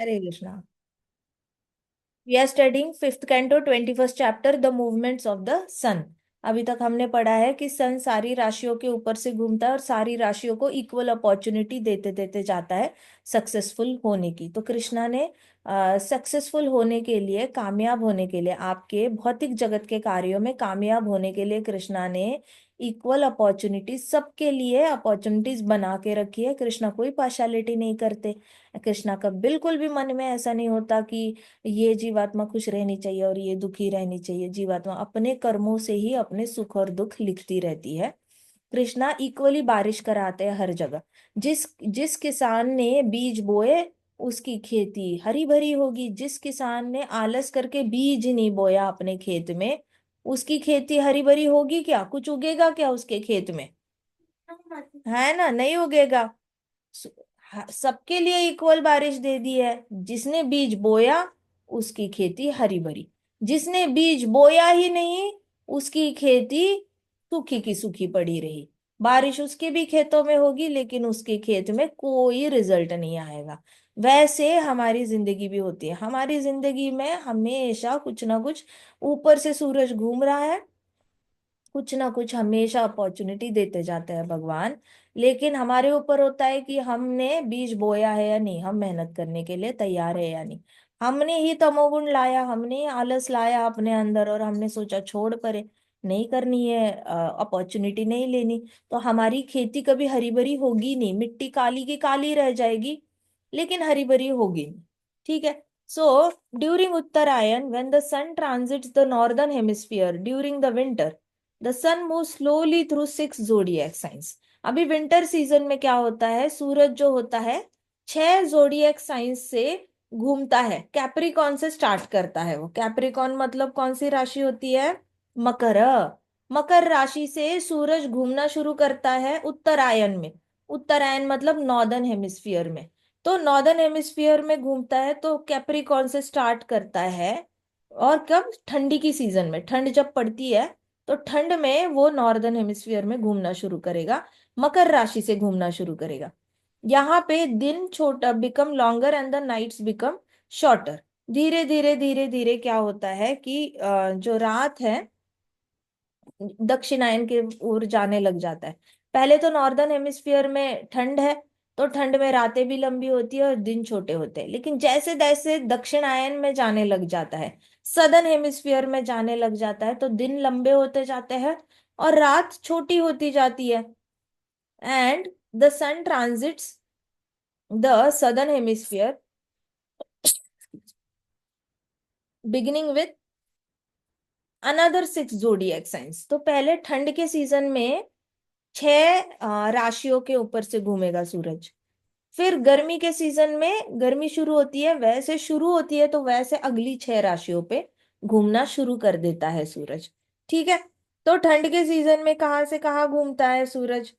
Hare Krishna. We are studying fifth canto 21st chapter the movements of the sun. अभी तक हमने पढ़ा है कि सन सारी राशियों के ऊपर से घूमता है और सारी राशियों को इक्वल अपॉर्चुनिटी देते देते जाता है सक्सेसफुल होने की। तो कृष्णा ने सक्सेसफुल होने के लिए, कामयाब होने के लिए, आपके भौतिक जगत के कार्यों में कामयाब होने के लिए कृष्णा ने इक्वल अपॉर्चुनिटीज, सबके लिए अपॉर्चुनिटीज बना के रखी है। कृष्णा कोई पार्शालिटी नहीं करते। कृष्णा का बिल्कुल भी मन में ऐसा नहीं होता कि ये जीवात्मा खुश रहनी चाहिए और ये दुखी रहनी चाहिए। जीवात्मा अपने कर्मों से ही अपने सुख और दुख लिखती रहती है। कृष्णा इक्वली बारिश कराते हैं हर जगह। जिस जिस किसान ने बीज बोए उसकी खेती हरी भरी होगी। जिस किसान ने आलस करके बीज नहीं बोया अपने खेत में, उसकी खेती हरी भरी होगी क्या? कुछ उगेगा क्या उसके खेत में? है ना, नहीं उगेगा। सु- सबके लिए इक्वल बारिश दे दी है। जिसने बीज बोया उसकी खेती हरी भरी, जिसने बीज बोया ही नहीं उसकी खेती सूखी की सूखी पड़ी रही। बारिश उसके भी खेतों में होगी लेकिन उसके खेत में कोई रिजल्ट नहीं आएगा। वैसे हमारी जिंदगी भी होती है। हमारी जिंदगी में हमेशा कुछ ना कुछ, ऊपर से सूरज घूम रहा है, कुछ ना कुछ हमेशा अपॉर्चुनिटी देते जाते हैं भगवान। लेकिन हमारे ऊपर होता है कि हमने बीज बोया है या नहीं, हम मेहनत करने के लिए तैयार है या नहीं। हमने ही तमोगुण लाया, हमने ही आलस लाया अपने अंदर और हमने सोचा छोड़ परे, नहीं करनी है, अपॉर्चुनिटी नहीं लेनी, तो हमारी खेती कभी हरी भरी होगी नहीं। मिट्टी काली की काली रह जाएगी लेकिन हरी भरी होगी नहीं। ठीक है। So during Uttarayana, when the sun transits the northern hemisphere during the winter, the sun move slowly through 6 zodiac signs. अभी विंटर सीजन में क्या होता है, सूरज जो होता है 6 जोडिएक साइंस से घूमता है। कैप्रिकॉन से स्टार्ट करता है वो। कैप्रिकॉन मतलब कौन सी राशि होती है? मकर। मकर राशि से सूरज घूमना शुरू करता है उत्तरायण में। उत्तरायण मतलब नॉर्दर्न हेमिस्फीयर में। तो नॉर्दर्न हेमिस्फीयर में घूमता है तो कैप्रिकॉन से स्टार्ट करता है। और कब? ठंडी की सीजन में, ठंड जब पड़ती है तो ठंड में वो नॉर्दर्न हेमिस्फीयर में घूमना शुरू करेगा, मकर राशि से घूमना शुरू करेगा। यहाँ पे दिन छोटा become longer and the nights become shorter. धीरे धीरे धीरे धीरे क्या होता है कि जो रात है दक्षिणायन के ओर जाने लग जाता है। पहले तो नॉर्दर्न हेमिस्फीयर में ठंड है तो ठंड में रातें भी लंबी होती है और दिन छोटे होते हैं। लेकिन जैसे जैसे दक्षिणायन में जाने लग जाता है, सदर्न हेमिस्फीयर में जाने लग जाता है, तो दिन लंबे होते जाते हैं और रात छोटी होती जाती है। And the sun transits the southern hemisphere beginning with another 6 zodiac signs. तो पहले ठंड के सीजन में 6 राशियों के ऊपर से घूमेगा सूरज। फिर गर्मी के सीजन में, गर्मी शुरू होती है, वैसे शुरू होती है तो वैसे अगली 6 राशियों पे घूमना शुरू कर देता है सूरज। ठीक है। तो ठंड के सीजन में कहाँ से कहाँ घूमता है सूरज?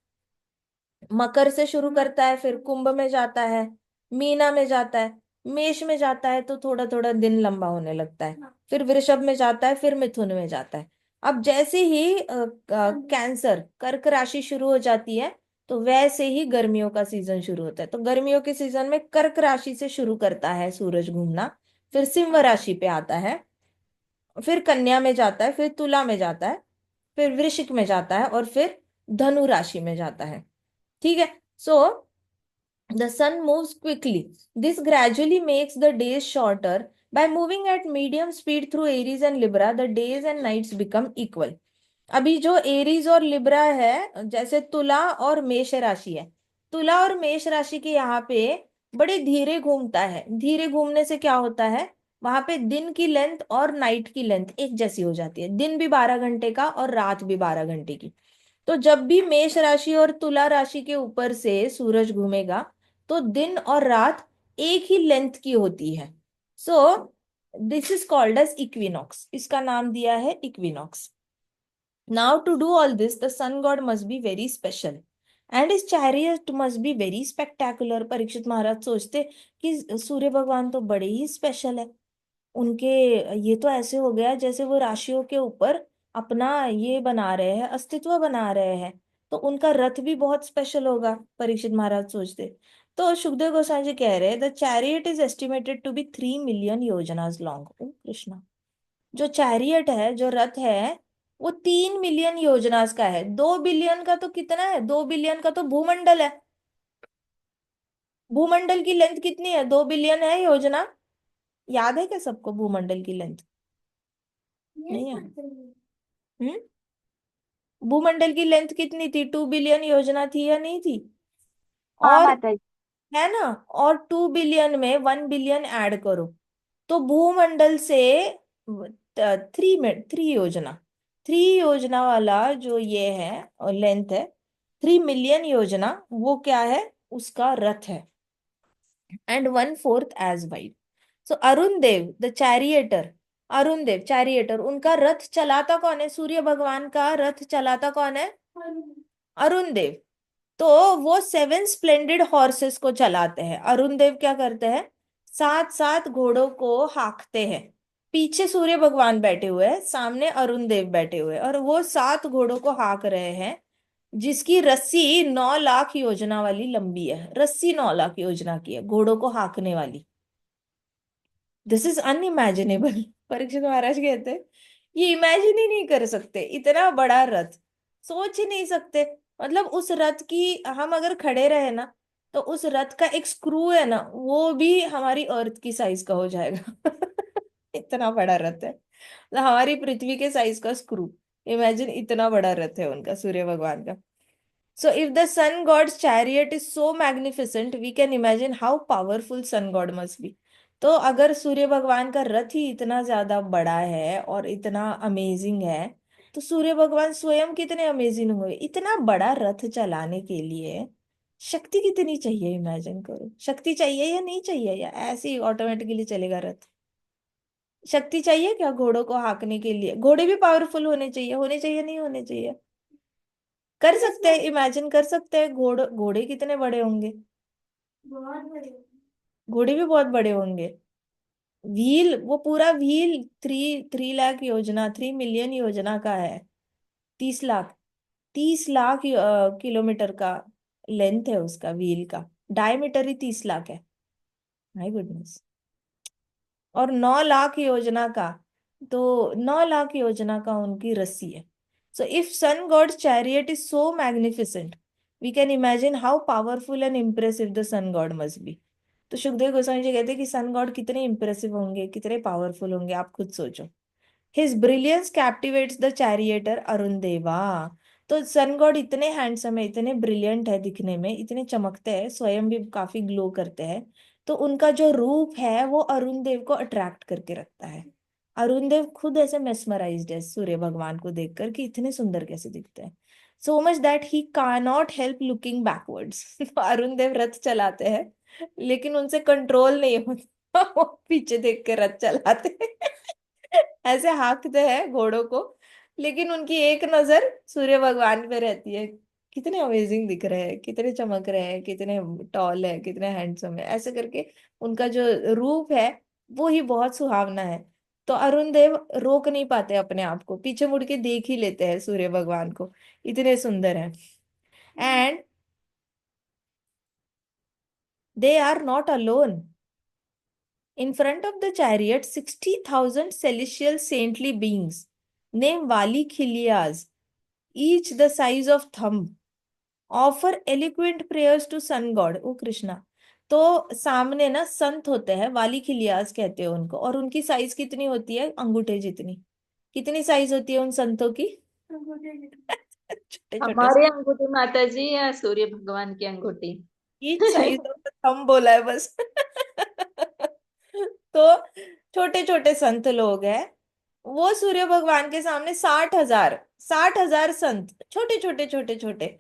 मकर से शुरू करता है, फिर कुंभ में जाता है, मीना में जाता है, मेष में जाता है तो थोड़ा थोड़ा दिन लंबा होने लगता है, फिर वृषभ में जाता है, फिर मिथुन में जाता है। अब जैसे ही कैंसर, कर्क राशि शुरू हो जाती है तो वैसे ही गर्मियों का सीजन शुरू होता है। तो गर्मियों के सीजन में कर्क राशि से शुरू करता है सूरज घूमना, फिर सिंह राशि पे आता है, फिर कन्या में जाता है, फिर तुला में जाता है, फिर वृश्चिक में जाता है और फिर धनु राशि में जाता है। ठीक है। सो the sun moves quickly. This gradually makes the days shorter. By moving at medium speed through Aries and Libra, the days and nights become equal. अभी जो एरीज और लिब्रा है, जैसे तुला और मेष राशि है, तुला और मेष राशि के यहाँ पे बड़े धीरे घूमता है। धीरे घूमने से क्या होता है, वहां पे दिन की लेंथ और नाइट की लेंथ एक जैसी हो जाती है। दिन भी 12 घंटे का और रात भी 12 घंटे की। तो जब भी मेष राशि और तुला राशि के ऊपर से सूरज घूमेगा तो दिन और रात एक ही लेंथ की होती है। So this is called as equinox. इसका नाम दिया है equinox. Now to do all this the sun god must be very special and his chariot must be very spectacular. Parikshit Maharaj सोचते कि सूर्य भगवान तो बड़े ही स्पेशल है। उनके ये तो ऐसे हो गया जैसे वो राशियों के ऊपर अपना ये बना रहे हैं, अस्तित्व बना रहे हैं। तो उनका रथ भी बहुत स्पेशल होगा, परीक्षित महाराज सोचते। तो सुखदेव गोस्वामी जी कह रहे हैं the chariot is estimated to be 3 million yojanas long. ओ कृष्णा, जो चैरियट है, जो रथ है, वो 3 मिलियन योजनास का है। 2 बिलियन का तो कितना है, 2 बिलियन का तो भूमंडल है। भूमंडल की लेंथ कितनी है, 2 बिलियन है योजना। याद है क्या सबको भूमंडल की लेंथ? नहीं है? हम्म। भूमंडल की लेंथ कितनी थी, 2 बिलियन योजना थी या नहीं थी? हाँ और माता जी। है ना, और 2 बिलियन में 1 बिलियन ऐड करो, तो भूमंडल से 3 योजना, 3 योजना वाला जो ये है लेंथ है, 3 मिलियन योजना, वो क्या है, उसका रथ है। And 1/4 as wide. So Arun Dev the charioteer, Arun Dev charioteer, उनका रथ चलाता कौन है, सूर्य भगवान का रथ चलाता कौन है, अरुण देव। तो वो 7 स्प्लेंडेड हॉर्सेस को चलाते हैं। अरुण देव क्या करते हैं, 7 7 घोड़ों को हाँकते हैं। पीछे सूर्य भगवान बैठे हुए हैं, सामने अरुण देव बैठे हुए हैं, और वो 7 घोड़ों को हाँक रहे हैं, जिसकी रस्सी 9 लाख योजना वाली लंबी है। रस्सी 9 लाख योजना की है घोड़ों को हाँकने वाली। This is unimaginable. Parikshit Maharaj कहते हैं ये इमेजिन ही नहीं कर सकते, इतना बड़ा रथ सोच ही नहीं सकते। मतलब उस रथ की, हम अगर खड़े रहे ना, तो उस रथ का एक स्क्रू है ना, वो भी हमारी अर्थ की साइज का हो जाएगा। इतना बड़ा रथ है, मतलब हमारी पृथ्वी के साइज का स्क्रू। इमेजिन, इतना बड़ा रथ है उनका, सूर्य भगवान का। So if the sun god's chariot is so magnificent, we can imagine how powerful sun god must be. तो अगर सूर्य भगवान का रथ ही इतना ज्यादा बड़ा है और इतना अमेजिंग है, तो सूर्य भगवान स्वयं कितने अमेजिंग हुए। इतना बड़ा रथ चलाने के लिए शक्ति कितनी चाहिए, इमेजिन करो। शक्ति चाहिए या नहीं चाहिए, या ऐसे ही ऑटोमेटिकली चलेगा रथ? शक्ति चाहिए क्या घोड़ों को हाँकने के लिए? घोड़े भी पावरफुल होने चाहिए नहीं होने चाहिए? कर सकते हैं, इमेजिन कर सकते हैं, घोड़े कितने बड़े होंगे। बहुत बड़े। घोड़े भी बहुत बड़े होंगे। व्हील, वो पूरा व्हील 3 लाख योजना, 3 मिलियन योजना का है। 30 लाख, 30 लाख किलोमीटर का लेंथ है उसका व्हील का। डायमीटर ही 30 लाख है। My goodness. और 9 लाख योजना का, तो 9 लाख योजना का उनकी रस्सी है। So if sun god's chariot is so magnificent, we can imagine how powerful and impressive the sun god must be. तो सुखदेव गोस्वामी जी कहते हैं कि सन गॉड कितने इंप्रेसिव होंगे, कितने पावरफुल होंगे, आप खुद सोचो। His brilliance captivates the charioteer Arun Deva. तो सन गॉड इतने हैंडसम है, इतने ब्रिलियंट है दिखने में, इतने चमकते हैं, स्वयं भी काफी ग्लो करते हैं। तो उनका जो रूप है वो अरुण देव को अट्रैक्ट करके रखता है। अरुण देव खुद ऐसे मेस्मराइज्ड है सूर्य भगवान को देखकर कि इतने सुंदर कैसे दिखते हैं। So much that he can not help looking backwards. तो अरुण देव रथ चलाते हैं, लेकिन उनसे कंट्रोल नहीं होता। वो पीछे देख के रथ चलाते हैं। ऐसे हाँकते हैं घोड़ों को, लेकिन उनकी एक नजर सूर्य भगवान पे रहती है। कितने अमेजिंग दिख रहे हैं, कितने चमक रहे हैं, कितने टॉल है, कितने हैंडसम है, ऐसे करके उनका जो रूप है वो ही बहुत सुहावना है। तो अरुण देव रोक नहीं पाते अपने आप को, पीछे मुड़ के देख ही लेते हैं सूर्य भगवान को, इतने सुंदर है। And they are not alone. In front of the chariot, 60,000 celestial saintly beings, named Vali Khilias, each the size of thumb, offer eloquent prayers to sun god, ओ कृष्णा। तो सामने ना संत होते हैं, वाली खिलियास कहते हैं उनको, और उनकी साइज कितनी होती है, अंगूठे जितनी। कितनी साइज होती है उन संतों की? अंगूठे जितनी। छोटे छोटे। हमारे अंगूठी माता जी या सूर्य भगवान की अंगूठी? ईच साइज ऑफ थंब बोला है बस। तो छोटे छोटे संत लोग हैं, वो सूर्य भगवान के सामने 60,000, 60,000 संत, छोटे छोटे छोटे छोटे।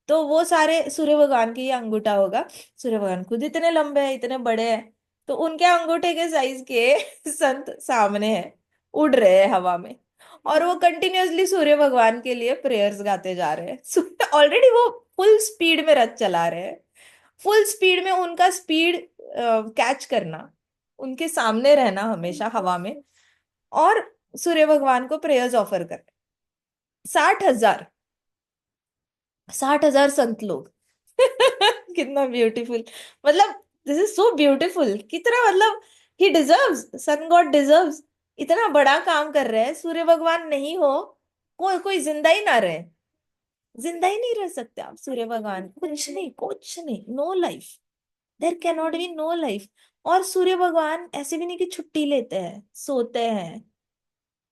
तो वो सारे सूर्य भगवान की ये अंगूठा होगा। सूर्य भगवान खुद इतने लंबे हैं, इतने बड़े हैं, तो उनके अंगूठे के साइज के संत सामने हैं, उड़ रहे हैं हवा में, और वो कंटिन्यूअसली सूर्य भगवान के लिए प्रेयर्स गाते जा रहे हैं। ऑलरेडी वो फुल स्पीड में रथ चला रहे हैं। फुल स्पीड में उनका स्पीड कैच करना, उनके सामने रहना हमेशा हवा में, और सूर्य भगवान को प्रेयर्स ऑफर कर। 60,000, 60,000 संत लोग। कितना ब्यूटीफुल, मतलब दिस इज सो ब्यूटीफुल, कितना मतलब he deserves, sun god deserves. इतना बड़ा काम कर रहे हैं, सूर्य भगवान नहीं हो, कोई कोई जिंदा ही ना रहे, जिंदा ही नहीं रह सकते आप, सूर्य भगवान कुछ नहीं, no life, there can not be no life. और सूर्य भगवान ऐसे भी नहीं कि छुट्टी लेते हैं सोते हैं,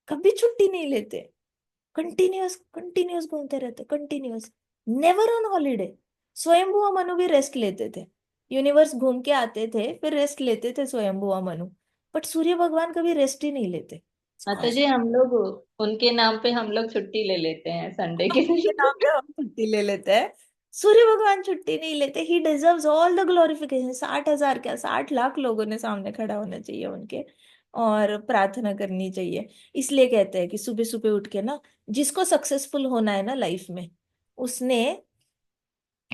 कभी छुट्टी नहीं लेते, कंटिन्यूअस कंटिन्यूअस घूमते रहते, continuous, never on holiday. Swayambhuva Manu भी रेस्ट लेते थे, यूनिवर्स घूम के आते थे फिर रेस्ट लेते थे स्वयंभुआ मनु, बट सूर्य भगवान कभी रेस्ट ही नहीं लेते। माता जी, हम लोग उनके नाम पे हम लोग छुट्टी ले लेते हैं संडे के के दिन। नाम पे हम छुट्टी ले लेते हैं, सूर्य भगवान छुट्टी नहीं लेते। ही डिजर्व्स ऑल द ग्लोरिफिकेशन। 60,000 क्या, 60 लाख लोगों ने सामने खड़ा होना चाहिए उनके, और प्रार्थना करनी चाहिए। इसलिए कहते हैं कि सुबह सुबह उठ के ना, जिसको सक्सेसफुल होना है ना लाइफ में, उसने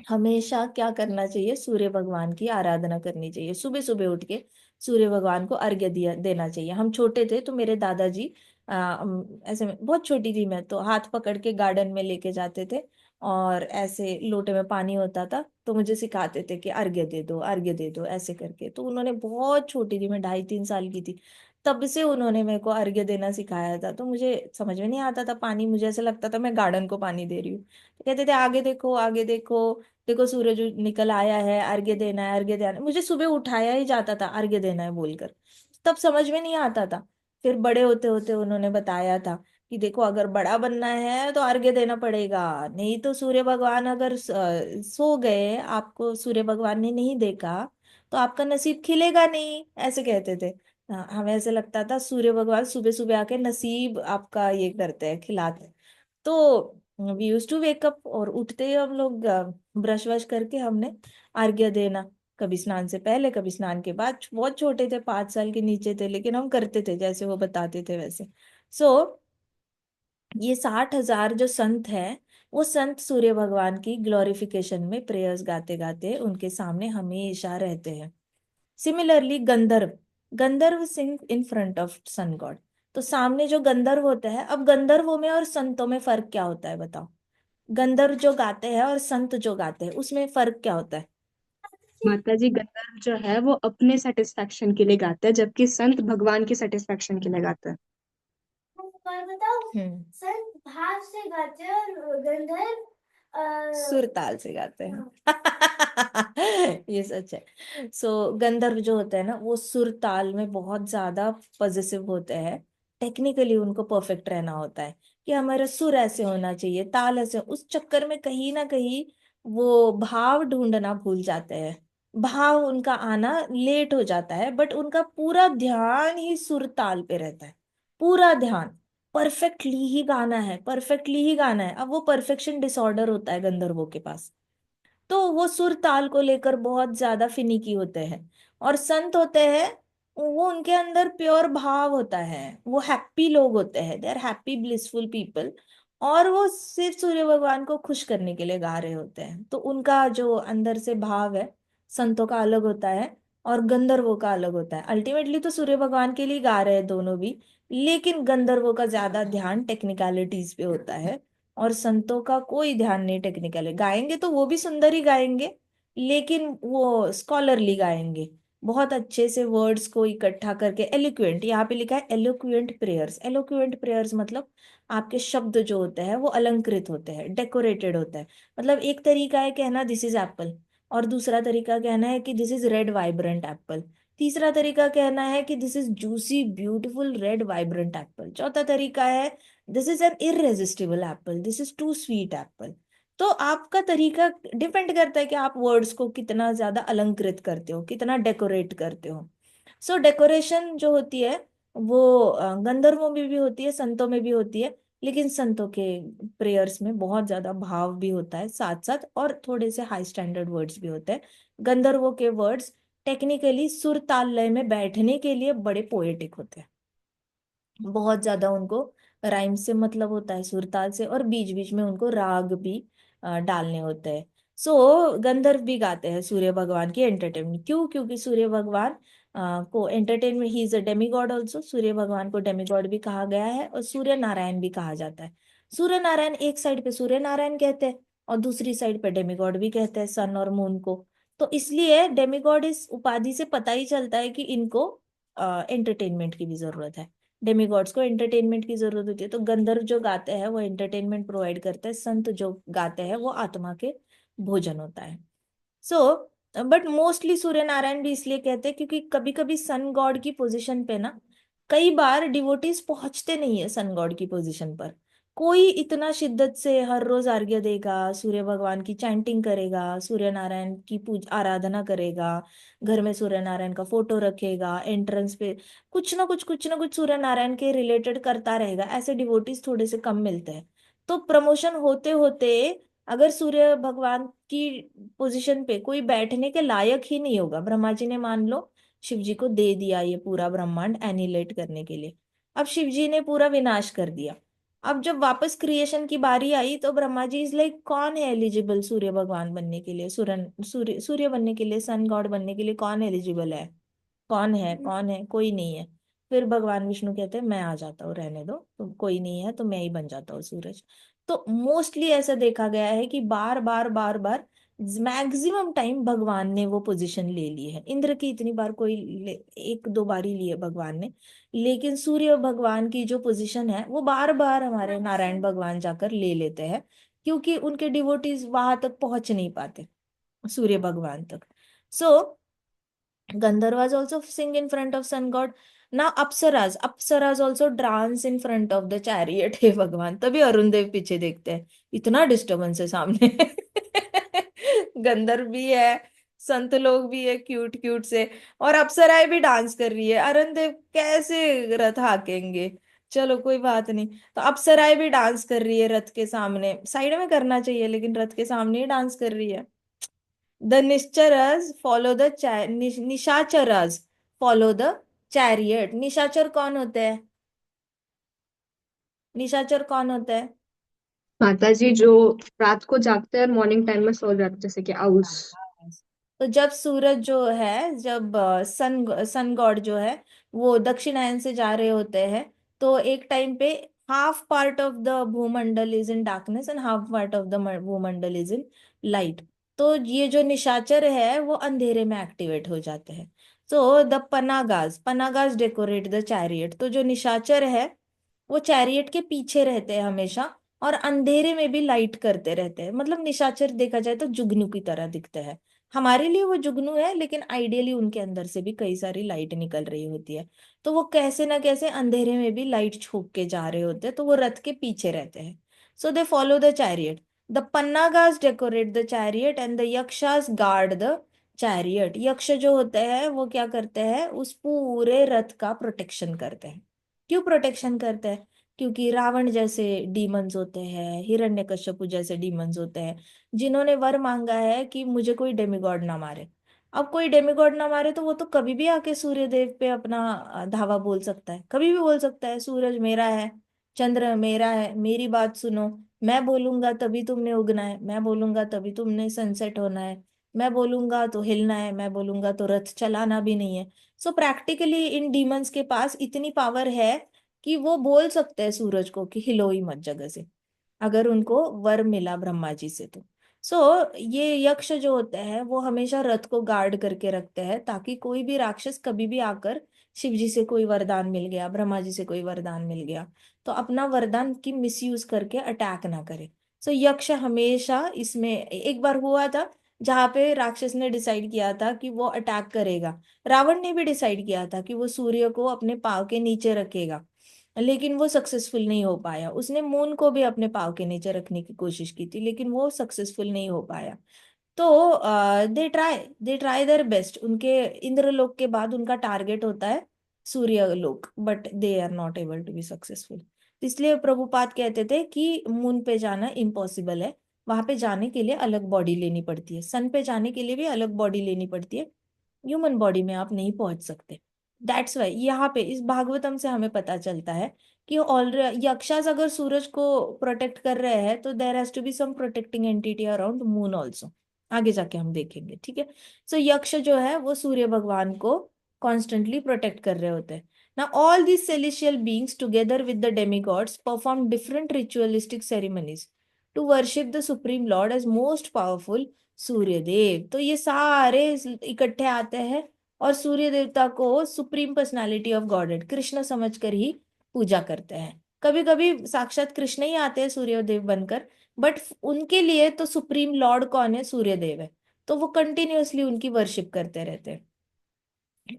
हमेशा क्या करना चाहिए, सूर्य भगवान की आराधना करनी चाहिए। सुबह सुबह उठ के सूर्य भगवान को अर्घ्य दिया देना चाहिए। हम छोटे थे तो मेरे दादाजी ऐसे में, बहुत छोटी थी मैं, तो हाथ पकड़ के गार्डन में लेके जाते थे, और ऐसे लोटे में पानी होता था तो मुझे सिखाते थे कि अर्घ्य दे दो, अर्घ्य दे दो, ऐसे करके। तो उन्होंने, बहुत छोटी थी मैं, 2.5-3 साल की थी, तब से उन्होंने मेरे को अर्घ्य देना सिखाया था। तो मुझे समझ में नहीं आता था पानी, मुझे ऐसा लगता था मैं गार्डन को पानी दे रही हूँ। तो कहते थे आगे देखो, आगे देखो, देखो सूरज निकल आया है, अर्घ्य देना है, अर्घ्य देना है। मुझे सुबह उठाया ही जाता था अर्घ्य देना है बोलकर, तब समझ में नहीं आता था। फिर बड़े होते होते उन्होंने बताया था कि देखो, अगर बड़ा बनना है तो अर्घ्य देना पड़ेगा, नहीं तो सूर्य भगवान अगर सो गए, आपको सूर्य भगवान ने नहीं देखा, तो आपका नसीब खिलेगा नहीं, ऐसे कहते थे। हाँ, हमें ऐसे लगता था सूर्य भगवान सुबह सुबह आके नसीब आपका ये करते हैं, खिलाते हैं। तो वी यूज टू वेकअप, और उठते ही हम लोग ब्रश वश करके हमने अर्घ्य देना, कभी स्नान से पहले, कभी स्नान के बाद। बहुत छोटे थे, 5 साल के नीचे थे, लेकिन हम करते थे जैसे वो बताते थे वैसे। सो ये 60,000 जो संत हैं, वो संत सूर्य भगवान की ग्लोरिफिकेशन में प्रेयर्स गाते गाते उनके सामने हमेशा रहते हैं। Similarly Gandharva, Gandharva sing in front of sun god. तो सामने जो गंधर्व होता है, अब गंधर्वों में और संतों में फर्क क्या होता है बताओ? गंधर्व जो गाते हैं और संत जो गाते हैं, उसमें फर्क क्या होता है? माता जी, गंधर्व जो है वो अपने सेटिस्फेक्शन के लिए गाता है, जबकि संत भगवान की सेटिस्फेक्शन के लिए गाता है। और बताओ, संत भाव से गाते हैं और गंधर्व सुर ताल से गाते हैं। ये सच है। सो गंधर्व जो होता है ना, वो सुर ताल में बहुत ज्यादा पॉजिटिव होते हैं। टेक्निकली उनको परफेक्ट रहना होता है कि हमारा सुर ऐसे होना चाहिए, ताल ऐसे, उस चक्कर में कहीं ना कहीं वो भाव ढूंढना भूल जाते हैं। भाव उनका आना लेट हो जाता है, बट उनका पूरा ध्यान ही सुर ताल पे रहता है, पूरा ध्यान। परफेक्टली ही गाना है, परफेक्टली ही गाना है। अब वो परफेक्शन डिसऑर्डर होता है गंधर्वों के पास, तो वो सुर ताल को लेकर बहुत ज्यादा फिनिकी होते हैं। और संत होते हैं, वो उनके अंदर प्योर भाव होता है, वो हैप्पी लोग होते हैं, they are happy blissful people, और वो सिर्फ सूर्य भगवान को खुश करने के लिए गा रहे होते हैं। तो उनका जो अंदर से भाव है, संतों का अलग होता है और गंधर्वों का अलग होता है। अल्टीमेटली तो सूर्य भगवान के लिए गा रहे हैं दोनों भी, लेकिन गंधर्वों का ज्यादा ध्यान टेक्निकलिटीज पे होता है, और संतों का कोई ध्यान नहीं टेक्निकल है। गाएंगे तो वो भी सुंदर ही गाएंगे, लेकिन वो स्कॉलरली गाएंगे, बहुत अच्छे से वर्ड्स को इकट्ठा करके। एलोक्वेंट, यहाँ पे लिखा है एलोक्वेंट प्रेयर्स। एलोक्वेंट प्रेयर्स मतलब आपके शब्द जो होते हैं वो अलंकृत होते हैं, डेकोरेटेड होता है। मतलब एक तरीका है कहना दिस इज एप्पल, और दूसरा तरीका कहना है कि this is red vibrant apple, तीसरा तरीका कहना है कि this is juicy beautiful red vibrant apple, चौथा तरीका है this is an irresistible apple, this is too sweet apple. तो आपका तरीका डिपेंड करता है कि आप वर्ड्स को कितना ज्यादा अलंकृत करते हो, कितना डेकोरेट करते हो। सो डेकोरेशन जो होती है वो गंधर्वों में भी होती है, संतों में भी होती है, लेकिन संतों के प्रेयर्स में बहुत ज्यादा भाव भी होता है साथ साथ, और थोड़े से हाई स्टैंडर्ड वर्ड्स भी होते हैं। गंधर्वों के वर्ड्स टेक्निकली सुर ताल लय में बैठने के लिए बड़े पोएटिक होते हैं, बहुत ज्यादा उनको राइम से मतलब होता है, सुरताल से, और बीच बीच में उनको राग भी डालने होते हैं। सो गंधर्व भी गाते हैं सूर्य भगवान की एंटरटेनमेंट। क्यों? क्योंकि सूर्य भगवान को entertainment, he is a demigod also. Surya भगवान को डेमीगॉड भी कहा गया है और सूर्य नारायण भी कहा जाता है। सूर्य नारायण, एक साइड पे सूर्य नारायण कहते हैं और दूसरी साइड पे डेमीगॉड भी कहते हैं सन और मून को। तो इसलिए डेमिगॉड इस उपाधि से पता ही चलता है कि इनको एंटरटेनमेंट की भी जरूरत है। डेमिगॉड्स को एंटरटेनमेंट की जरूरत होती है, तो गंधर्व जो गाते हैं वो एंटरटेनमेंट प्रोवाइड करते हैं, संत जो गाते हैं वो आत्मा के भोजन होता है। So but mostly Surya Narayan भी इसलिए कहते हैं क्योंकि कभी कभी सन गॉड की पोजीशन पे ना कई बार डिवोटीज पहुंचते नहीं है सन गॉड की पोजीशन पर। कोई इतना शिद्दत से हर रोज अर्घ्य देगा, सूर्य भगवान की चैंटिंग करेगा, सूर्य नारायण की पूज आराधना करेगा, घर में सूर्य नारायण का फोटो रखेगा, एंट्रेंस पे कुछ ना कुछ सूर्य नारायण के रिलेटेड करता रहेगा, ऐसे डिवोटीज थोड़े से कम मिलते हैं। तो प्रमोशन होते होते अगर सूर्य भगवान की पोजीशन पे कोई बैठने के लायक ही नहीं होगा, ब्रह्मा जी ने मान लो शिव जी को दे दिया ये पूरा ब्रह्मांड एनिलेट करने के लिए, अब शिव जी ने पूरा विनाश कर दिया। अब जब वापस क्रिएशन की बारी आई तो ब्रह्मा जी इज लाइक कौन है एलिजिबल सूर्य भगवान बनने के लिए, सूर्य बनने के लिए, सन गॉड बनने के लिए कौन एलिजिबल है? कौन है? कोई नहीं है। फिर भगवान विष्णु कहते हैं मैं आ जाता हूँ, रहने दो, तो कोई नहीं है तो मैं ही बन जाता हूँ सूरज। तो मोस्टली ऐसा देखा गया है कि बार बार बार बार मैक्सिमम टाइम भगवान ने वो पोजीशन ले ली है। इंद्र की इतनी बार कोई एक दो बार ही ली है भगवान ने, लेकिन सूर्य भगवान की जो पोजीशन है वो बार बार हमारे नारायण भगवान जाकर ले लेते हैं, क्योंकि उनके डिवोटीज वहां तक पहुंच नहीं पाते सूर्य भगवान तक। सो Gandharvas also sing in front of sun god. Now Apsaras also dance in front of the chariot. हे भगवान, तभी अरुण देव पीछे देखते हैं, इतना डिस्टरबेंस है सामने। गंधर्व भी है, संत लोग भी है क्यूट क्यूट से, और अप्सराएं भी डांस कर रही है, अरुण देव कैसे रथ हाकेंगे? चलो कोई बात नहीं। तो अप्सराएं भी डांस कर रही है रथ के सामने, साइड में करना चाहिए लेकिन रथ के सामने ही डांस कर रही है। The Nishacharas follow the Nishacharas follow the chariot. निशाचर कौन होते हैं? निशाचर कौन होता है? माता जी जो रात को जागते हैं और मॉर्निंग टाइम में सो जाते हैं, जैसे कि आउल्स। तो जब सूरज जो है, जब सन गॉड जो है वो दक्षिणायन से जा रहे होते हैं, तो एक टाइम पे हाफ पार्ट ऑफ द भूमंडल is in darkness and half part of the भूमंडल इज इन लाइट। तो ये जो निशाचर है वो अंधेरे में एक्टिवेट हो जाते हैं। तो द पनागाज डेकोरेट द चैरियट। तो जो निशाचर है वो चैरियट के पीछे रहते हैं हमेशा, और अंधेरे में भी लाइट करते रहते हैं। मतलब निशाचर देखा जाए तो जुगनू की तरह दिखते हैं। हमारे लिए वो जुगनू है, लेकिन आइडियली उनके अंदर से भी कई सारी लाइट निकल रही होती है। तो वो कैसे ना कैसे अंधेरे में भी लाइट छोक के जा रहे होते हैं, तो वो रथ के पीछे रहते हैं। So they follow the chariot. The Pannagas decorate the chariot and the Yakshas guard the chariot. यक्ष जो होते हैं वो क्या करते हैं, उस पूरे रथ का प्रोटेक्शन करते हैं। क्यों प्रोटेक्शन करते हैं? क्योंकि रावण जैसे डीमंस होते हैं, हिरण्यकश्यपु जैसे डीमंस होते हैं, जिन्होंने वर मांगा है कि मुझे कोई डेमिगॉड ना मारे। अब कोई डेमिगॉड ना मारे तो वो तो कभी भी आके सूर्य देव पे अपना धावा बोल सकता है, कभी भी बोल सकता है सूरज मेरा है, चंद्र मेरा है, मेरी बात सुनो, मैं बोलूंगा तभी तुमने उगना है, मैं बोलूंगा तभी तुमने सनसेट होना है, मैं बोलूंगा तो हिलना है, मैं बोलूंगा तो रथ चलाना भी नहीं है। सो प्रैक्टिकली इन डीमंस के पास इतनी पावर है कि वो बोल सकते हैं सूरज को कि हिलो ही मत जगह से, अगर उनको वर मिला ब्रह्मा जी से तो। सो ये यक्ष जो होते हैं वो हमेशा रथ को गार्ड करके रखते हैं, ताकि कोई भी राक्षस कभी भी आकर शिव जी से कोई वरदान मिल गया, ब्रह्मा जी से कोई वरदान मिल गया, तो अपना वरदान की मिसयूज करके अटैक ना करे। सो यक्ष हमेशा इसमें, एक बार हुआ था जहाँ पे राक्षस ने डिसाइड किया था कि वो अटैक करेगा, रावण ने भी डिसाइड किया था कि वो सूर्य को अपने पाँव के नीचे रखेगा, लेकिन वो सक्सेसफुल नहीं हो पाया। उसने मून को भी अपने पाँव के नीचे रखने की कोशिश की थी, लेकिन वो सक्सेसफुल नहीं हो पाया। तो दे ट्राई देयर बेस्ट। उनके इंद्रलोक के बाद उनका टारगेट होता है Suryaloka, but they are not able to be successful. इसलिए प्रभुपाद कहते थे कि मून पे जाना इम्पॉसिबल है, वहां पे जाने के लिए अलग बॉडी लेनी पड़ती है, सन पे जाने के लिए भी अलग बॉडी लेनी पड़ती है, ह्यूमन बॉडी में आप नहीं पहुंच सकते। दैट्स वाई यहाँ पे इस भागवतम से हमें पता चलता है कि ऑलरेडी यक्षास अगर सूरज को प्रोटेक्ट कर रहे हैं तो there has to be some protecting entity around moon also. आगे जाके हम देखेंगे, ठीक है। सो यक्ष जो है वो सूर्य भगवान को कॉन्स्टेंटली प्रोटेक्ट कर रहे होते हैं। Now all these celestial beings together with the demigods perform different ritualistic ceremonies to worship the supreme lord as most powerful, सूर्य देव। तो ये सारे इकट्ठे आते हैं और सूर्य देवता को supreme personality of godhead Krishna समझकर ही पूजा करते हैं। कभी कभी साक्षात कृष्ण ही आते हैं सूर्य देव बनकर, बट उनके लिए तो सुप्रीम लॉर्ड कौन है? सूर्य देव है। तो वो कंटिन्यूअसली उनकी वर्शिप करते रहते हैं।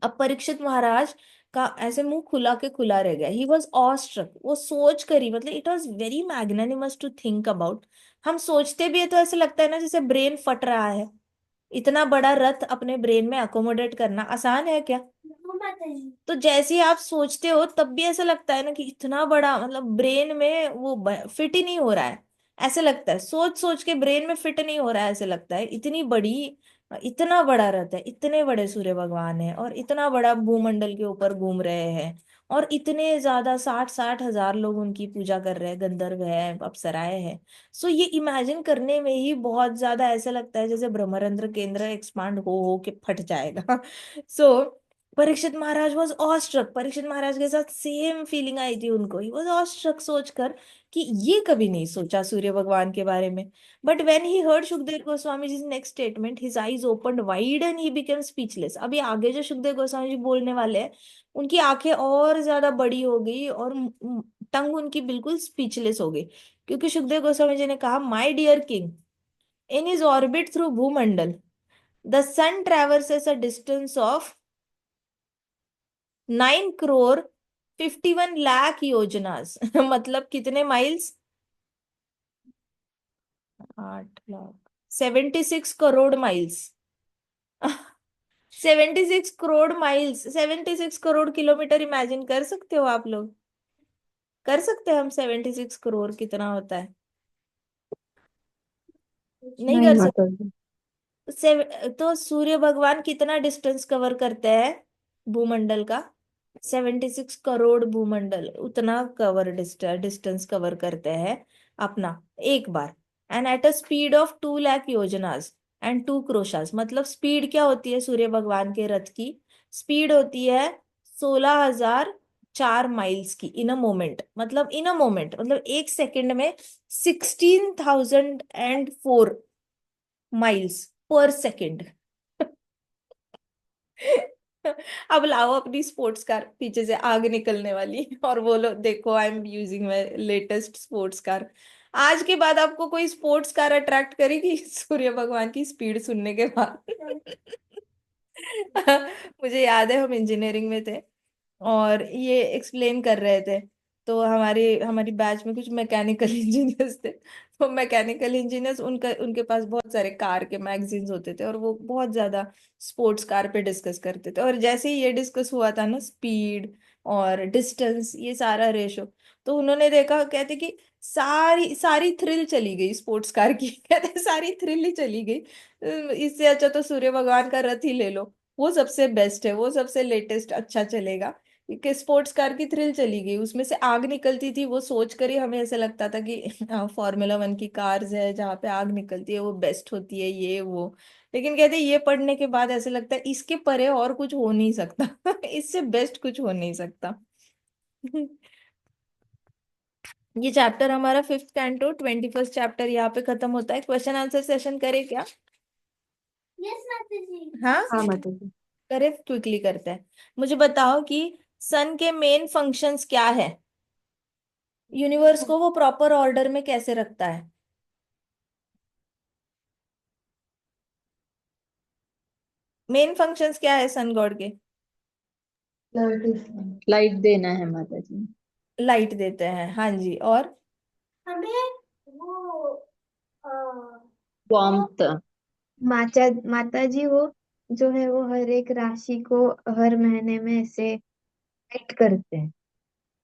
अब परीक्षित महाराज का ऐसे मुंह खुला के खुला रह गया। He was awestruck. वो सोच कर ही, मतलब it was very magnanimous to think about. हम सोचते भी है तो ऐसे लगता है ना जैसे ब्रेन फट रहा है। इतना बड़ा रथ अपने ब्रेन में अकोमोडेट करना आसान है क्या? तो जैसे ही आप सोचते हो तब भी ऐसा लगता है ना कि इतना बड़ा, मतलब ब्रेन में वो फिट ही नहीं हो रहा है। ऐसे लगता है, सोच सोच के ब्रेन में फिट नहीं हो रहा है। ऐसे लगता है इतनी बड़ी, इतना बड़ा रथ है, इतने बड़े सूर्य भगवान है और इतना बड़ा भूमंडल के ऊपर घूम रहे हैं और इतने ज्यादा 60-60 हजार लोग उनकी पूजा कर रहे हैं, गंधर्व है, अप्सराएं हैं। सो ये इमेजिन करने में ही बहुत ज्यादा ऐसा लगता है जैसे ब्रह्मरंध्र केंद्र एक्सपांड हो के फट जाएगा। सो परीक्षित महाराज वॉज ऑस्ट्रक। परीक्षित महाराज के साथ सेम फीलिंग आई थी उनको। ही वॉज ऑस्ट्रक सोचकर कि ये कभी नहीं सोचा सूर्य भगवान के बारे में। But when he heard Sukhdev Goswami ji next statement, his eyes opened wide and he became speechless. अभी आगे जो सुखदेव गोस्वामी जी बोलने वाले हैं, उनकी आंखें और ज्यादा बड़ी हो गई और टंग उनकी बिल्कुल स्पीचलेस हो गई। क्योंकि सुखदेव गोस्वामी जी ने कहा, my dear king, in his orbit through Bhumandala the sun traverses a distance of 9 crore 51 lakh yojanas. मतलब कितने miles? 8 lakh, 76 crore miles. 76 crore miles, 76 crore kilometre. Imagine कर सकते हो आप लोग? कर सकते हैं हम 76 करोड़ कितना होता है? नहीं नहीं कर सकते। माता जी। तो सूर्य भगवान कितना डिस्टेंस कवर करते हैं भूमंडल का? 76 करोड़ भूमंडल उतना कवर डिस्टेंस कवर करते हैं अपना एक बार। And at a speed of 2 lakh yojanas and 2 क्रोशास। मतलब स्पीड क्या होती है सूर्य भगवान के रथ की? स्पीड होती है 16,004 माइल्स की इन अ मोमेंट। मतलब इन अ मोमेंट मतलब एक सेकंड में 16,004 माइल्स पर सेकंड। अब लाओ अपनी स्पोर्ट्स कार पीछे से आग निकलने वाली और बोलो देखो I am using my latest sports car. आज के बाद आपको कोई स्पोर्ट्स कार अट्रैक्ट करेगी सूर्य भगवान की स्पीड सुनने के बाद? मुझे याद है हम इंजीनियरिंग में थे और ये एक्सप्लेन कर रहे थे। तो हमारी हमारी बैच में कुछ मैकेनिकल इंजीनियर्स थे। तो मैकेनिकल इंजीनियर्स, उनका उनके पास बहुत सारे कार के मैगजीन्स होते थे और वो बहुत ज्यादा स्पोर्ट्स कार पे डिस्कस करते थे। और जैसे ही ये डिस्कस हुआ था ना, स्पीड और डिस्टेंस ये सारा रेशो, तो उन्होंने देखा, कहते कि सारी सारी थ्रिल चली गई स्पोर्ट्स कार की। कहते सारी थ्रिल ही चली गई। इससे अच्छा तो सूर्य भगवान का रथ ही ले लो, वो सबसे बेस्ट है, वो सबसे लेटेस्ट अच्छा चलेगा। कि स्पोर्ट्स कार की थ्रिल चली गई, उसमें से आग निकलती थी, वो सोच कर ही हमें ऐसा लगता था कि फॉर्मूला 1 की कार्स है जहाँ पे आग निकलती है वो बेस्ट होती है, ये वो। लेकिन कहते ये पढ़ने के बाद ऐसे लगता है इसके परे और कुछ हो नहीं सकता। इससे बेस्ट कुछ हो नहीं सकता। ये चैप्टर हमारा फिफ्थ कैंटो 21st चैप्टर यहाँ पे खत्म होता है। क्वेश्चन आंसर सेशन करे क्या? यस माता जी। हाँ हाँ माता जी। करे, क्विकली करते हैं। मुझे बताओ कि सन के मेन फंक्शंस क्या है? यूनिवर्स को वो प्रॉपर ऑर्डर में कैसे रखता है? मेन फंक्शंस क्या है सन गॉड के? लाइट देना है माता जी। लाइट देते हैं, हाँ जी। और हमें वो वार्मथ। माता माता जी वो जो है वो हर एक राशि को हर महीने में ऐसे सेट करते हैं।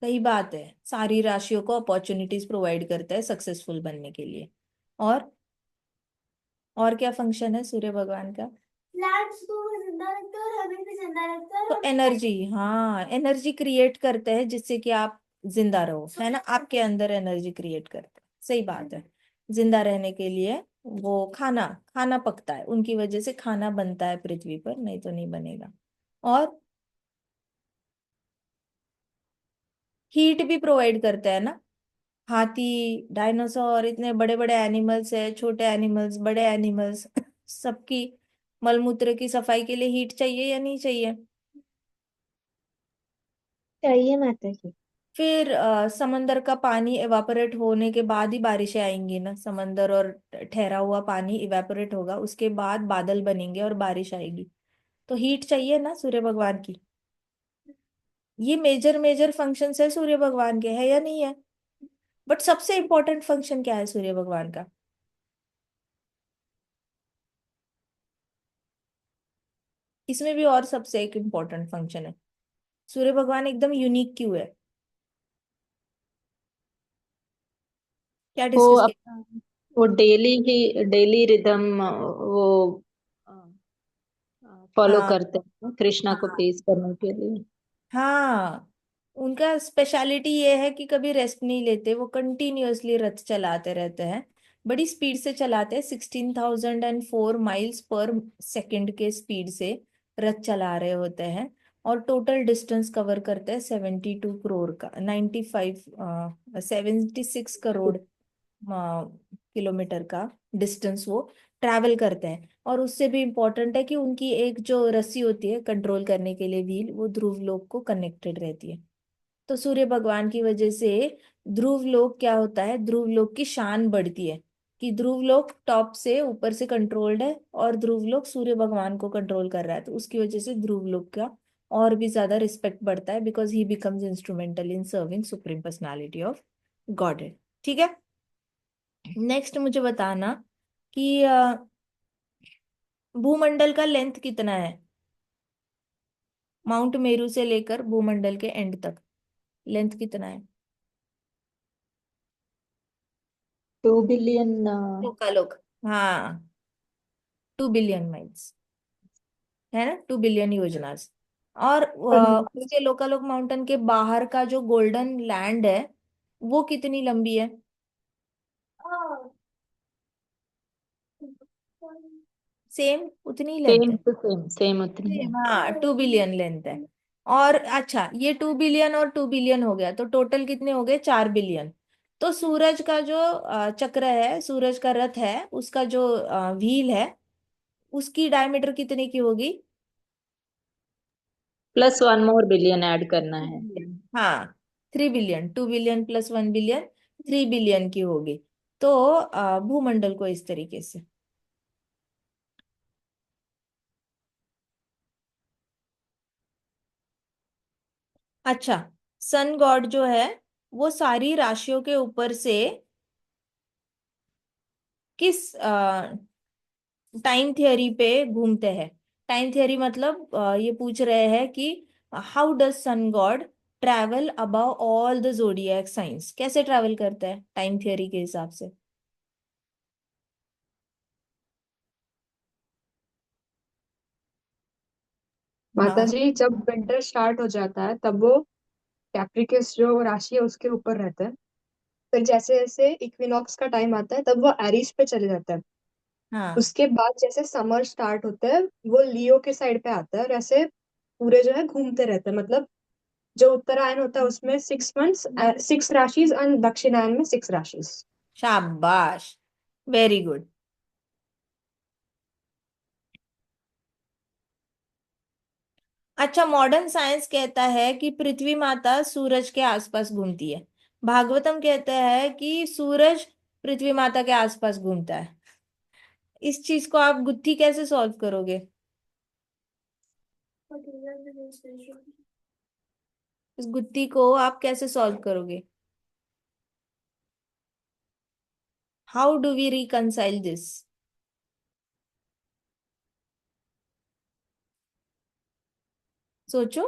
सही बात है, सारी राशियों को अपॉर्चुनिटीज प्रोवाइड करता है सक्सेसफुल बनने के लिए। और क्या फंक्शन है सूर्य भगवान का? प्लांट्स को भी जिंदा रखता है और हमें भी जिंदा रखता है। तो एनर्जी, हाँ एनर्जी क्रिएट करते हैं जिससे कि आप जिंदा रहो, है ना? आपके अंदर एनर्जी क्रिएट करते हैं, सही बात है। जिंदा रहने के लिए वो खाना खाना पकता है, उनकी वजह से खाना बनता है पृथ्वी पर, नहीं तो नहीं बनेगा। और हीट भी प्रोवाइड करते हैं ना। हाथी, डायनासोर, इतने बड़े बड़े एनिमल्स है, छोटे एनिमल्स, बड़े एनिमल्स। सबकी मलमूत्र की सफाई के लिए हीट चाहिए या नहीं चाहिए? चाहिए माता जी। फिर समंदर का पानी इवापोरेट होने के बाद ही बारिशें आएंगी ना, समंदर और ठहरा हुआ पानी इवापोरेट होगा, उसके बाद बादल बनेंगे और बारिश आएगी। तो हीट चाहिए ना सूर्य भगवान की। ये मेजर मेजर फंक्शंस है सूर्य भगवान के, है या नहीं है? बट सबसे इंपॉर्टेंट फंक्शन क्या है सूर्य भगवान का? इसमें भी और सबसे एक इम्पोर्टेंट फंक्शन है। सूर्य भगवान एकदम यूनिक क्यों है? क्या वो डिस्कस किया? अपना वो डेली रिदम वो फॉलो हाँ करते हैं कृष्णा को हाँ प्लीज करने के लिए। हाँ। उनका स्पेशलिटी ये है कि कभी रेस्ट नहीं लेते, वो कंटिन्यूअसली रथ चलाते रहते हैं। बड़ी स्पीड से चलाते हैं, 16,004 माइल्स पर सेकेंड के स्पीड से रथ चला रहे होते हैं। और टोटल डिस्टेंस कवर करते हैं 72 करोड़ का, 76 करोड़ किलोमीटर का डिस्टेंस वो ट्रैवल करते हैं। और उससे भी इम्पोर्टेंट है कि उनकी एक जो रस्सी होती है कंट्रोल करने के लिए, व्हील, वो ध्रुव लोक को कनेक्टेड रहती है। तो सूर्य भगवान की वजह से ध्रुव लोक क्या होता है, ध्रुव लोक की शान बढ़ती है कि ध्रुव लोक टॉप से ऊपर से कंट्रोल्ड है और ध्रुव लोक सूर्य भगवान को कंट्रोल कर रहा है। तो उसकी वजह से ध्रुव लोक का और भी ज्यादा रिस्पेक्ट बढ़ता है, because he becomes instrumental in serving supreme personality of God. ठीक है। नेक्स्ट मुझे बताना कि भूमंडल का लेंथ कितना है? माउंट मेरू से लेकर भूमंडल के एंड तक लेंथ कितना है? 2 बिलियन। लोकालोक। हाँ, 2 बिलियन माइल्स, है ना, 2 बिलियन योजनास। और उसके लोकालोक माउंटेन के बाहर का जो गोल्डन लैंड है, वो कितनी लंबी है? सेम उतनी लेंथ सेम है। टू सेम, सेम उतनी है। हाँ, 2 बिलियन लेंथ है। और अच्छा, ये 2 बिलियन और 2 बिलियन हो गया, तो टोटल कितने हो गए? 4 बिलियन। तो सूरज का जो चक्र है, सूरज का रथ है, उसका जो व्हील है, उसकी डायमीटर कितने की होगी? प्लस 1 मोर बिलियन ऐड करना है। 3 बिलियन। हाँ, 3 billion, 2 billion plus 1 billion, 3 billion की होगी। तो भूमंडल को इस तरीके से। अच्छा, सन गॉड जो है वो सारी राशियों के ऊपर से किस टाइम थियोरी पे घूमते हैं? टाइम थियोरी मतलब ये पूछ रहे हैं कि how does sun god travel above all the zodiac signs, कैसे ट्रैवल करता है टाइम थियोरी के हिसाब से? माता हाँ जी, जब विंटर स्टार्ट हो जाता है तब वो कैप्रिकस जो राशि है उसके ऊपर रहता है। फिर जैसे जैसे इक्विनॉक्स का टाइम आता है तब वो एरीज पे चले जाता है। हाँ। उसके बाद जैसे समर स्टार्ट होता है वो लियो के साइड पे आता है, और ऐसे पूरे जो है घूमते रहते हैं। मतलब जो उत्तरायण होता है उसमें 6 मंथ्स, 6 राशिज, और दक्षिणायन में 6 राशिज। शाबाश, वेरी गुड। अच्छा, मॉडर्न साइंस कहता है कि पृथ्वी माता सूरज के आसपास घूमती है। भागवतम कहता है कि सूरज पृथ्वी माता के आसपास घूमता है। इस चीज को आप गुत्थी कैसे सॉल्व करोगे? इस गुत्थी को आप कैसे सॉल्व करोगे? How do we reconcile this? सोचो।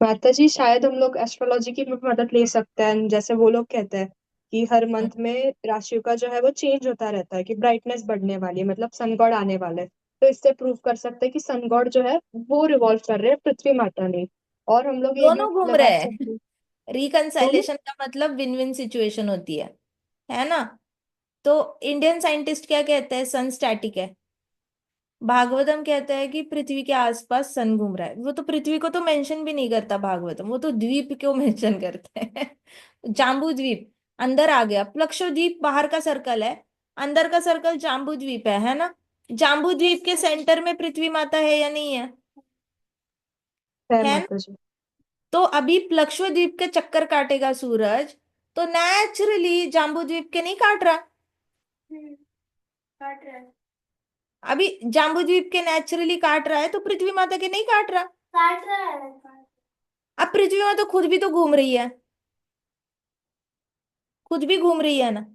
माता जी, शायद हम लोग एस्ट्रोलॉजी की भी मदद ले सकते हैं। जैसे वो लोग कहते हैं कि हर मंथ में राशियों का जो है वो चेंज होता रहता है, कि ब्राइटनेस बढ़ने वाली है, मतलब सन गॉड आने वाले हैं। तो इससे प्रूव कर सकते हैं कि सन गॉड जो है वो रिवॉल्व कर रहे हैं पृथ्वी माता नहीं। और हम लोग ये भी दोनों घूम लगा रहे हैं। सकते हैं। दोनों। रिकंसाइलेशन का मतलब विन विन सिचुएशन होती है ना? तो इंडियन साइंटिस्ट क्या कहते हैं? सन स्टैटिक है। भागवतम कहता है कि पृथ्वी के आसपास सन घूम रहा है। वो तो पृथ्वी को तो मेंशन भी नहीं करता भागवतम, वो तो द्वीप को मेंशन करते हैं। जाम्बू द्वीप अंदर आ गया, प्लक्षद्वीप बाहर का सर्कल है, अंदर का सर्कल जाम्बू द्वीप है ना? जाम्बू द्वीप के सेंटर में पृथ्वी माता है या नहीं है? है है ना? माता जी। तो अभी प्लक्षव द्वीप के चक्कर काटेगा सूरज, तो नेचुरली जाम्बू द्वीप के नहीं काट रहा। काट रहा है। अभी जाम्बू द्वीप के नेचुरली काट रहा है, तो पृथ्वी माता के नहीं काट रहा। काट रहा है। अब पृथ्वी माता खुद भी तो घूम रही है, खुद भी घूम रही है ना।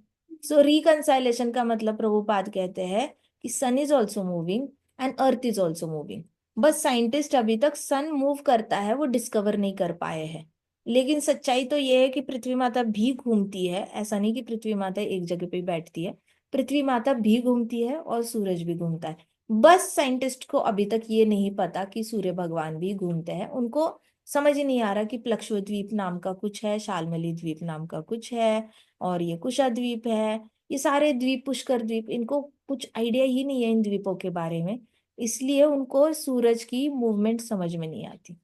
सो रिकंसाइलेशन का मतलब प्रभुपाद कहते हैं कि sun is also moving and earth is also moving. बस साइंटिस्ट अभी तक सन मूव करता है वो डिस्कवर नहीं कर पाए हैं। लेकिन सच्चाई तो ये है कि पृथ्वी माता भी घूमती है, ऐसा नहीं कि पृथ्वी माता एक जगह पे बैठती है। पृथ्वी माता भी घूमती है और सूरज भी घूमता है। बस साइंटिस्ट को अभी तक ये नहीं पता कि सूर्य भगवान भी घूमते हैं। उनको समझ ही नहीं आ रहा कि प्लक्षव द्वीप नाम का कुछ है, शालमली द्वीप नाम का कुछ है, और ये कुशा द्वीप है। ये सारे द्वीप, पुष्कर द्वीप, इनको कुछ आइडिया ही नहीं है इन द्वीपों के बारे में। इसलिए उनको सूरज की मूवमेंट समझ में नहीं आती।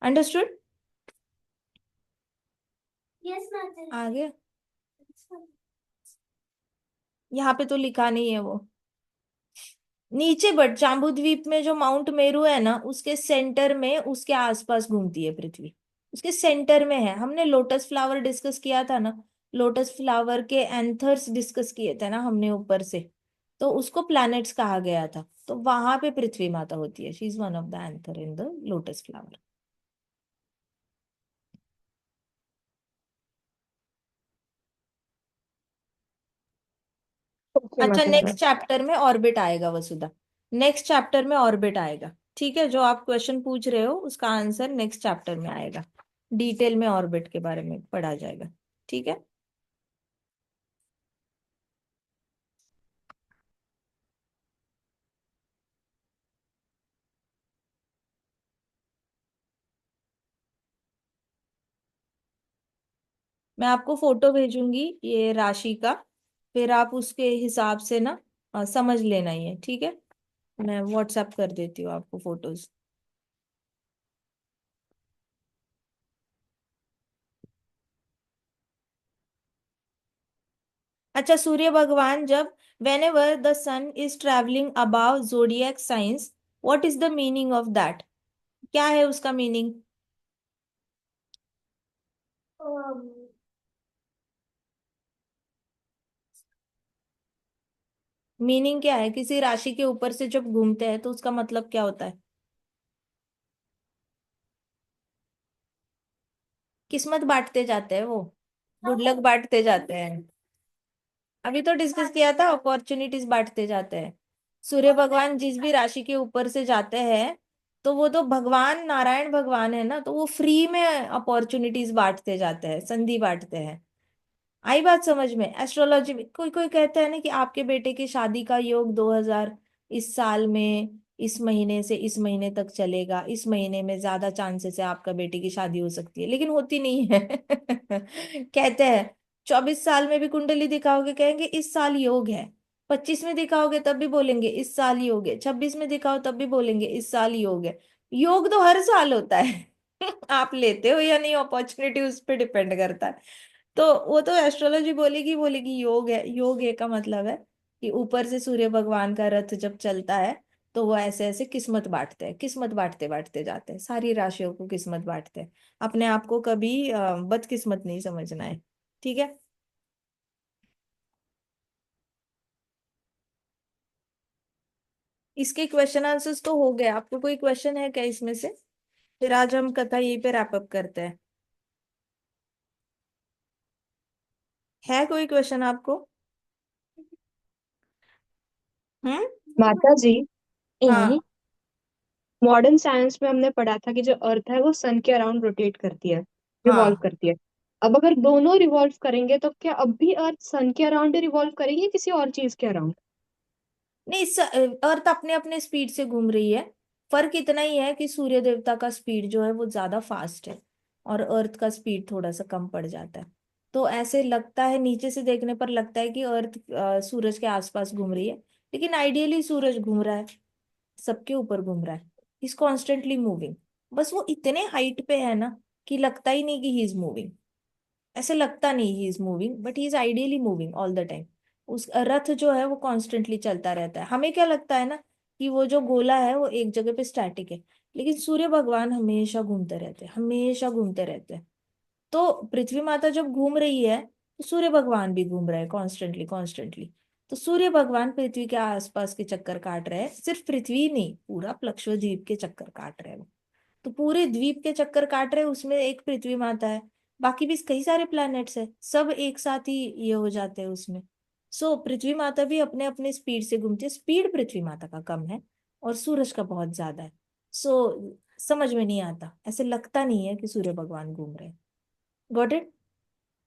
अंडरस्टूड? Yes ma'am. आगे यहाँ पे तो लिखा नहीं है वो। नीचे बट जाम्बू द्वीप में जो माउंट मेरू है ना, उसके सेंटर में, उसके आसपास घूमती है पृथ्वी। उसके सेंटर में है। हमने लोटस फ्लावर डिस्कस किया था ना, लोटस फ्लावर के एंथर्स डिस्कस किए थे ना हमने ऊपर से, तो उसको प्लैनेट्स कहा गया था। तो वहां पे पृथ्वी माता होती है। She is one of the anther in the lotus flower. Okay अच्छा, माता जी। नेक्स्ट चैप्टर में ऑर्बिट आएगा वसुधा। नेक्स्ट चैप्टर में ऑर्बिट आएगा। ठीक है, जो आप क्वेश्चन पूछ रहे हो उसका आंसर नेक्स्ट चैप्टर में आएगा। डिटेल में ऑर्बिट के बारे में पढ़ा जाएगा। ठीक है। मैं आपको फोटो भेजूंगी ये राशि का, फिर आप उसके हिसाब से ना समझ लेना ये। ठीक है, मैं व्हाट्सएप कर देती हूँ आपको फोटोज। अच्छा, सूर्य भगवान जब whenever the sun is traveling above zodiac signs, what is the meaning of that? क्या है उसका मीनिंग? मीनिंग क्या है? किसी राशि के ऊपर से जब घूमते हैं तो उसका मतलब क्या होता है? किस्मत बांटते जाते हैं वो, गुड लक बांटते जाते हैं। अभी तो डिस्कस किया था, अपॉर्चुनिटीज बांटते जाते हैं। सूर्य भगवान जिस भी राशि के ऊपर से जाते हैं, तो वो तो भगवान नारायण भगवान है ना, तो वो फ्री में अपॉर्चुनिटीज बांटते जाते हैं, संधि बांटते हैं। आई बात समझ में? एस्ट्रोलॉजी में कोई कोई कहता है ना कि आपके बेटे की शादी का योग 2000 इस साल में, इस महीने से इस महीने तक चलेगा, इस महीने में ज्यादा चांसेस है आपका बेटे की शादी हो सकती है, लेकिन होती नहीं है। कहते हैं 24 साल में भी कुंडली दिखाओगे कहेंगे इस साल योग है, 25 में दिखाओगे तब भी बोलेंगे इस साल योग है, 26 में दिखाओ तब भी बोलेंगे इस साल योग है। योग तो हर साल होता है। आप लेते हो या नहीं, अपॉर्चुनिटी उस पर डिपेंड करता है। तो वो तो एस्ट्रोलॉजी बोलेगी बोलेगी योग है। योग है का मतलब है कि ऊपर से सूर्य भगवान का रथ जब चलता है, तो वो ऐसे ऐसे किस्मत बांटते हैं, किस्मत बांटते बांटते जाते हैं, सारी राशियों को किस्मत बांटते हैं। अपने आप को कभी बदकिस्मत नहीं समझना है। ठीक है। इसके क्वेश्चन आंसर्स तो हो गए। आपको कोई क्वेश्चन है क्या इसमें से? फिर आज हम कथा यहीं पे रैप अप करते हैं। है कोई क्वेश्चन आपको? हम्म। माता जी, हाँ। मॉडर्न साइंस में हमने पढ़ा था कि जो अर्थ है वो सन के अराउंड रोटेट करती है, रिवॉल्व हाँ। करती है। अब अगर दोनों रिवॉल्व करेंगे तो क्या अब भी अर्थ सन के अराउंड ही रिवॉल्व करेगी या किसी और चीज के अराउंड? नहीं, अर्थ अपने अपने स्पीड से घूम रही है। फर्क इतना ही है कि सूर्य देवता का स्पीड जो है वो ज्यादा फास्ट है, और अर्थ का स्पीड थोड़ा सा कम पड़ जाता है। तो ऐसे लगता है, नीचे से देखने पर लगता है कि अर्थ सूरज के आसपास घूम रही है, लेकिन आइडियली सूरज घूम रहा है, सबके ऊपर घूम रहा है। Is constantly moving. बस वो इतने हाइट पे है ना कि लगता ही नहीं कि ही इज मूविंग। ऐसे लगता नहीं he is moving, but he is ideally moving all the time. उस रथ जो है वो कॉन्स्टेंटली चलता रहता है। हमें क्या लगता है ना कि वो जो गोला है वो एक जगह पे स्टैटिक है, लेकिन सूर्य भगवान हमेशा घूमते रहते हैं, हमेशा घूमते रहते हैं। तो पृथ्वी माता जब घूम रही है तो सूर्य भगवान भी घूम रहे हैं कॉन्स्टेंटली कॉन्स्टेंटली। तो सूर्य भगवान पृथ्वी के आसपास के चक्कर काट रहे हैं, सिर्फ पृथ्वी नहीं, पूरा प्लक्षव द्वीप के चक्कर काट रहे हैं वो। तो पूरे द्वीप के चक्कर काट रहे हैं, उसमें एक पृथ्वी माता है, बाकी भी कई सारे प्लैनेट्स है, सब एक साथ ही ये हो जाते हैं उसमें। सो पृथ्वी माता भी अपने अपने स्पीड से घूमती है। स्पीड पृथ्वी माता का कम है और सूरज का बहुत ज्यादा है। सो समझ में नहीं आता, ऐसे लगता नहीं है कि सूर्य भगवान घूम रहे हैं। Got it?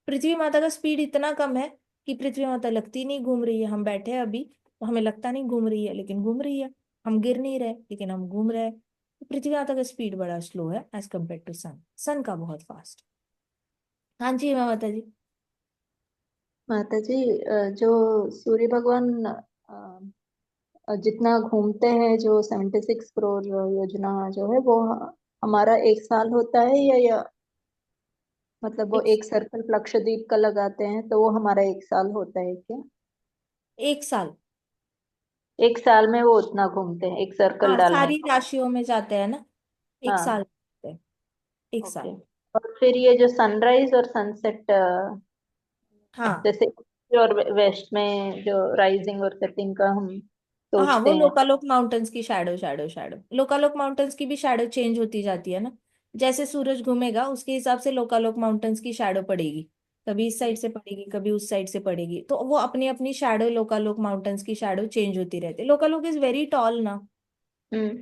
पृथ्वी माता का स्पीड इतना कम है कि पृथ्वी माता लगती नहीं घूम रही है। हम बैठे हैं अभी तो हमें लगता नहीं घूम रही है, लेकिन घूम रही है। हम गिर नहीं रहे लेकिन हम घूम रहे हैं। पृथ्वी माता का स्पीड बड़ा स्लो है एज कम्पेयर टू सन। सन का बहुत फास्ट। हाँ जी माता जी। माता जी, जो सूर्य भगवान जितना घूमते हैं, जो 76 करोड़ योजना जो है वो हमारा एक साल होता है, या मतलब वो एक, एक सर्कल लक्षद्वीप का लगाते हैं तो वो हमारा एक साल होता है क्या? एक साल। एक साल में वो उतना घूमते हैं एक सर्कल हाँ, डालने सारी का? राशियों में जाते हैं ना, एक साल हाँ। होते हैं, एक ओके। साल। और फिर ये जो सनराइज और सनसेट, हाँ जैसे और वेस्ट में जो राइजिंग और सेटिंग का हम हाँ, सोचते वो हैं। लोकालोक माउंटेन्स की shadow shadow shadow, Lokalok mountains की भी शैडो चेंज होती जाती है ना। जैसे सूरज घूमेगा उसके हिसाब से लोकालोक माउंटेन्स की शैडो पड़ेगी। कभी इस साइड से पड़ेगी, कभी उस साइड से पड़ेगी, तो वो अपनी अपनी शैडो, लोकालोक माउंटेन्स की शैडो चेंज होती रहती है। लोकालोक इज वेरी टॉल ना, हम्म।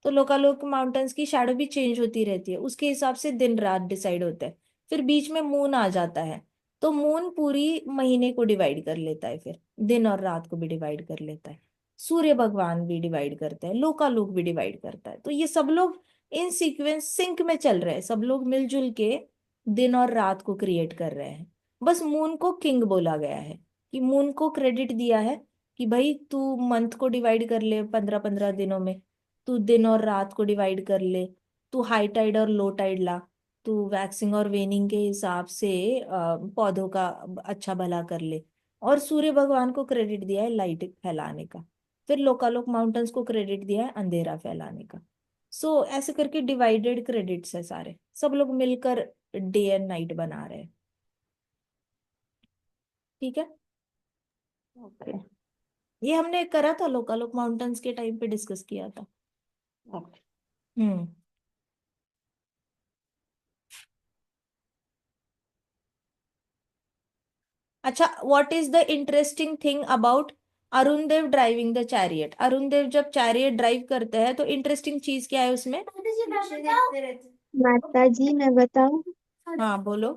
तो लोकालोक माउंटेन्स की शैडो भी चेंज होती रहती है, उसके हिसाब से दिन रात डिसाइड होता है। फिर बीच में मून आ जाता है, तो मून पूरी महीने को डिवाइड कर लेता है, फिर दिन और रात को भी डिवाइड कर लेता है। सूर्य भगवान भी डिवाइड करते हैं, लोकालोक भी डिवाइड करता है। तो ये सब लोग इन सीक्वेंस सिंक में चल रहे हैं, सब लोग मिलजुल के दिन और रात को क्रिएट कर रहे हैं। बस मून को किंग बोला गया है, कि मून को क्रेडिट दिया है कि भाई तू मंथ को डिवाइड कर ले 15-15 दिनों में, तू दिन और रात को डिवाइड कर ले, तू हाई टाइड और लो टाइड ला, तू वैक्सिंग और वेनिंग के हिसाब से पौधों का अच्छा भला कर ले। और सूर्य भगवान को क्रेडिट दिया है लाइट फैलाने का। फिर लोकालोक माउंटेन्स को क्रेडिट दिया है अंधेरा फैलाने का। सो ऐसे करके डिवाइडेड क्रेडिट्स है सारे, सब लोग मिलकर डे एंड नाइट बना रहे हैं। ठीक है, ओके। ये हमने करा था, लोकालोक माउंटेन्स के टाइम पे डिस्कस किया था। ओके। हम्म। अच्छा, what is the interesting thing about Arun Dev driving the chariot? Arun Dev जब चैरियट ड्राइव करते हैं तो इंटरेस्टिंग चीज क्या है उसमें? माता जी मैं बताऊं? हाँ बोलो।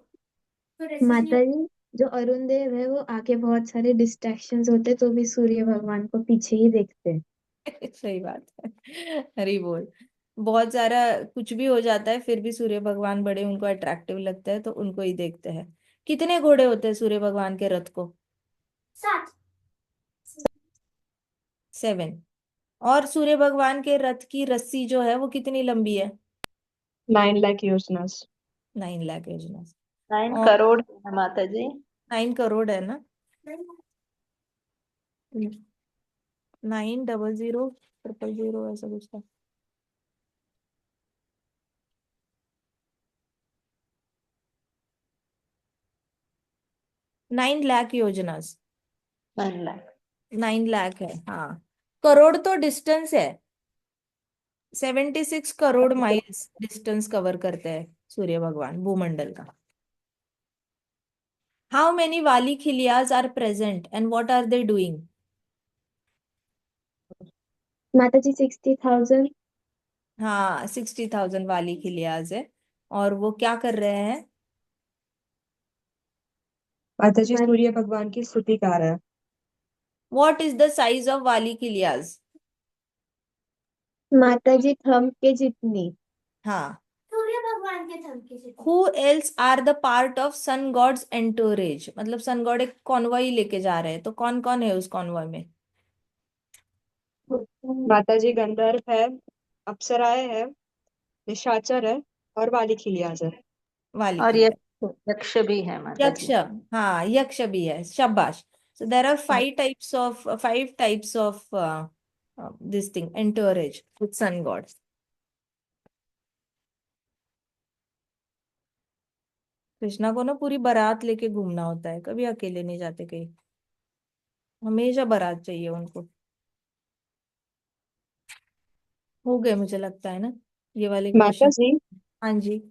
माता जी, जो अरुण देव है वो आगे बहुत सारे डिस्ट्रैक्शंस होते तो भी सूर्य भगवान को पीछे ही देखते हैं। सही बात है, हरी बोल। बहुत सारा कुछ भी हो जाता है फिर भी सूर्य भगवान बड़े उनको अट्रैक्टिव लगता है तो उनको ही देखते हैं। कितने घोड़े होते हैं सूर्य भगवान के रथ को? 7। और सूर्य भगवान के रथ की रस्सी जो है वो कितनी लंबी है? 9 लाख योजना। 9 लाख योजना। 9 करोड़ है माता जी। 9 करोड़ है ना? 9000000 ऐसा कुछ था। 9 लाख योजना। 9 लाख। 9 लाख है हाँ। करोड़ तो डिस्टेंस है, 76 करोड़ माइल्स डिस्टेंस कवर करते हैं सूर्य भगवान भूमंडल का। How many Valakhilyas are present and what are they doing? माता जी 60,000। हाँ, 60,000 वाली खिलियाज है। और वो क्या कर रहे हैं? माता जी सूर्य भगवान की स्तुति गा रहा है। What is the size of Valakhilyas? माता जी थंब के जितनी। हाँ, who else are the part of sun god's entourage? मतलब सन गॉड एक कॉन्वॉय लेके जा रहे हैं, तो कौन कौन है उस कॉन्वॉय में? माता जी गंधर्व है, अप्सराएं है, निशाचर है और वाली खिलियाज है। वाली और खिलियाज। यक्ष यक्ष भी है माता यक्ष, जी। हाँ यक्ष भी है, शाबाश। So there are five types of this thing entourage with sun god. Krishna को ना पूरी बारात लेके घूमना होता है, कभी अकेले नहीं जाते कहीं, हमेशा बारात चाहिए उनको। हो गए मुझे लगता है ना ये वाले माता क्वेश्चन। जी, हाँ जी।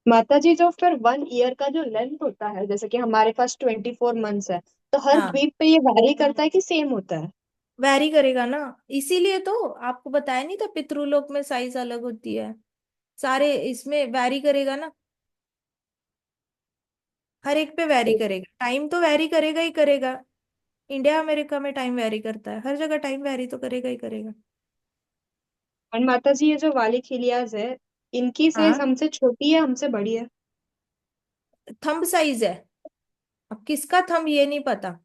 माता जी जो फिर 1 ईयर का जो लेंथ होता है, जैसे कि हमारे पास 24 मंथ्स है, तो हर हाँ, द्वीप पे ये वैरी करता है कि सेम होता है? वैरी करेगा ना, इसीलिए तो आपको बताया नहीं था पितृलोक में साइज अलग होती है, सारे इसमें वैरी करेगा ना, हर एक पे वैरी करेगा, टाइम तो वैरी करेगा ही करेगा। इंडिया अमेरिका में टाइम वैरी करता है, हर जगह टाइम वैरी तो करेगा ही करेगा। और माता जी ये जो वाली खिलियाज है, इनकी साइज हाँ, हमसे छोटी है हमसे बड़ी है? थंब साइज है, अब किसका थंब ये नहीं पता,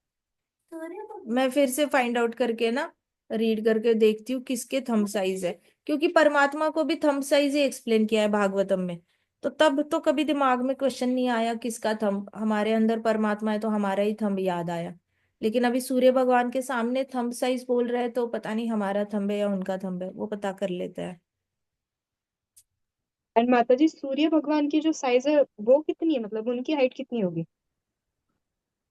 मैं फिर से फाइंड आउट करके ना रीड करके देखती हूँ किसके थंब साइज है, क्योंकि परमात्मा को भी थंब साइज ही एक्सप्लेन किया है भागवतम में, तो तब तो कभी दिमाग में क्वेश्चन नहीं आया किसका थंब, हमारे अंदर परमात्मा है तो हमारा ही थंब याद आया। लेकिन अभी सूर्य भगवान के सामने थंब साइज बोल रहे हैं तो पता नहीं हमारा थंब है या उनका थंब है, वो पता कर लेते हैं। और माता जी सूर्य भगवान की जो साइज है वो कितनी है, मतलब उनकी हाइट कितनी होगी?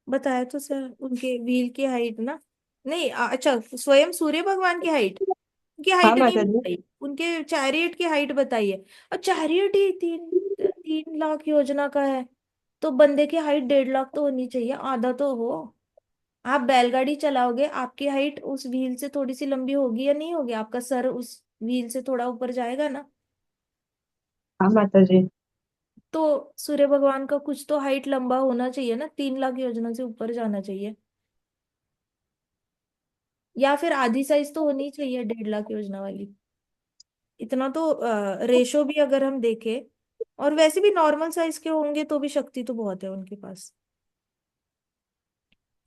बताया तो सर, उनके व्हील की हाइट ना, नहीं अच्छा स्वयं सूर्य भगवान की हाइट, उनकी हाँ हाइट नहीं माता जी। बताई, उनके चैरियट की हाइट बताई है। और चैरियट ही 3 3 लाख योजना का है, तो बंदे की हाइट 1.5 लाख तो होनी चाहिए, आधा तो हो। आप बैलगाड़ी चलाओगे, आपकी हाइट उस व्हील से थोड़ी सी लंबी होगी या नहीं होगी, आपका सर उस व्हील से थोड़ा ऊपर जाएगा ना। हाँ माता जी। तो सूर्य भगवान का कुछ तो हाइट लंबा होना चाहिए ना, 3 लाख योजना से ऊपर जाना चाहिए, या फिर आधी साइज तो होनी चाहिए 1.5 लाख योजना वाली, इतना तो रेशो भी अगर हम देखें, और वैसे भी नॉर्मल साइज के होंगे तो भी शक्ति तो बहुत है उनके पास।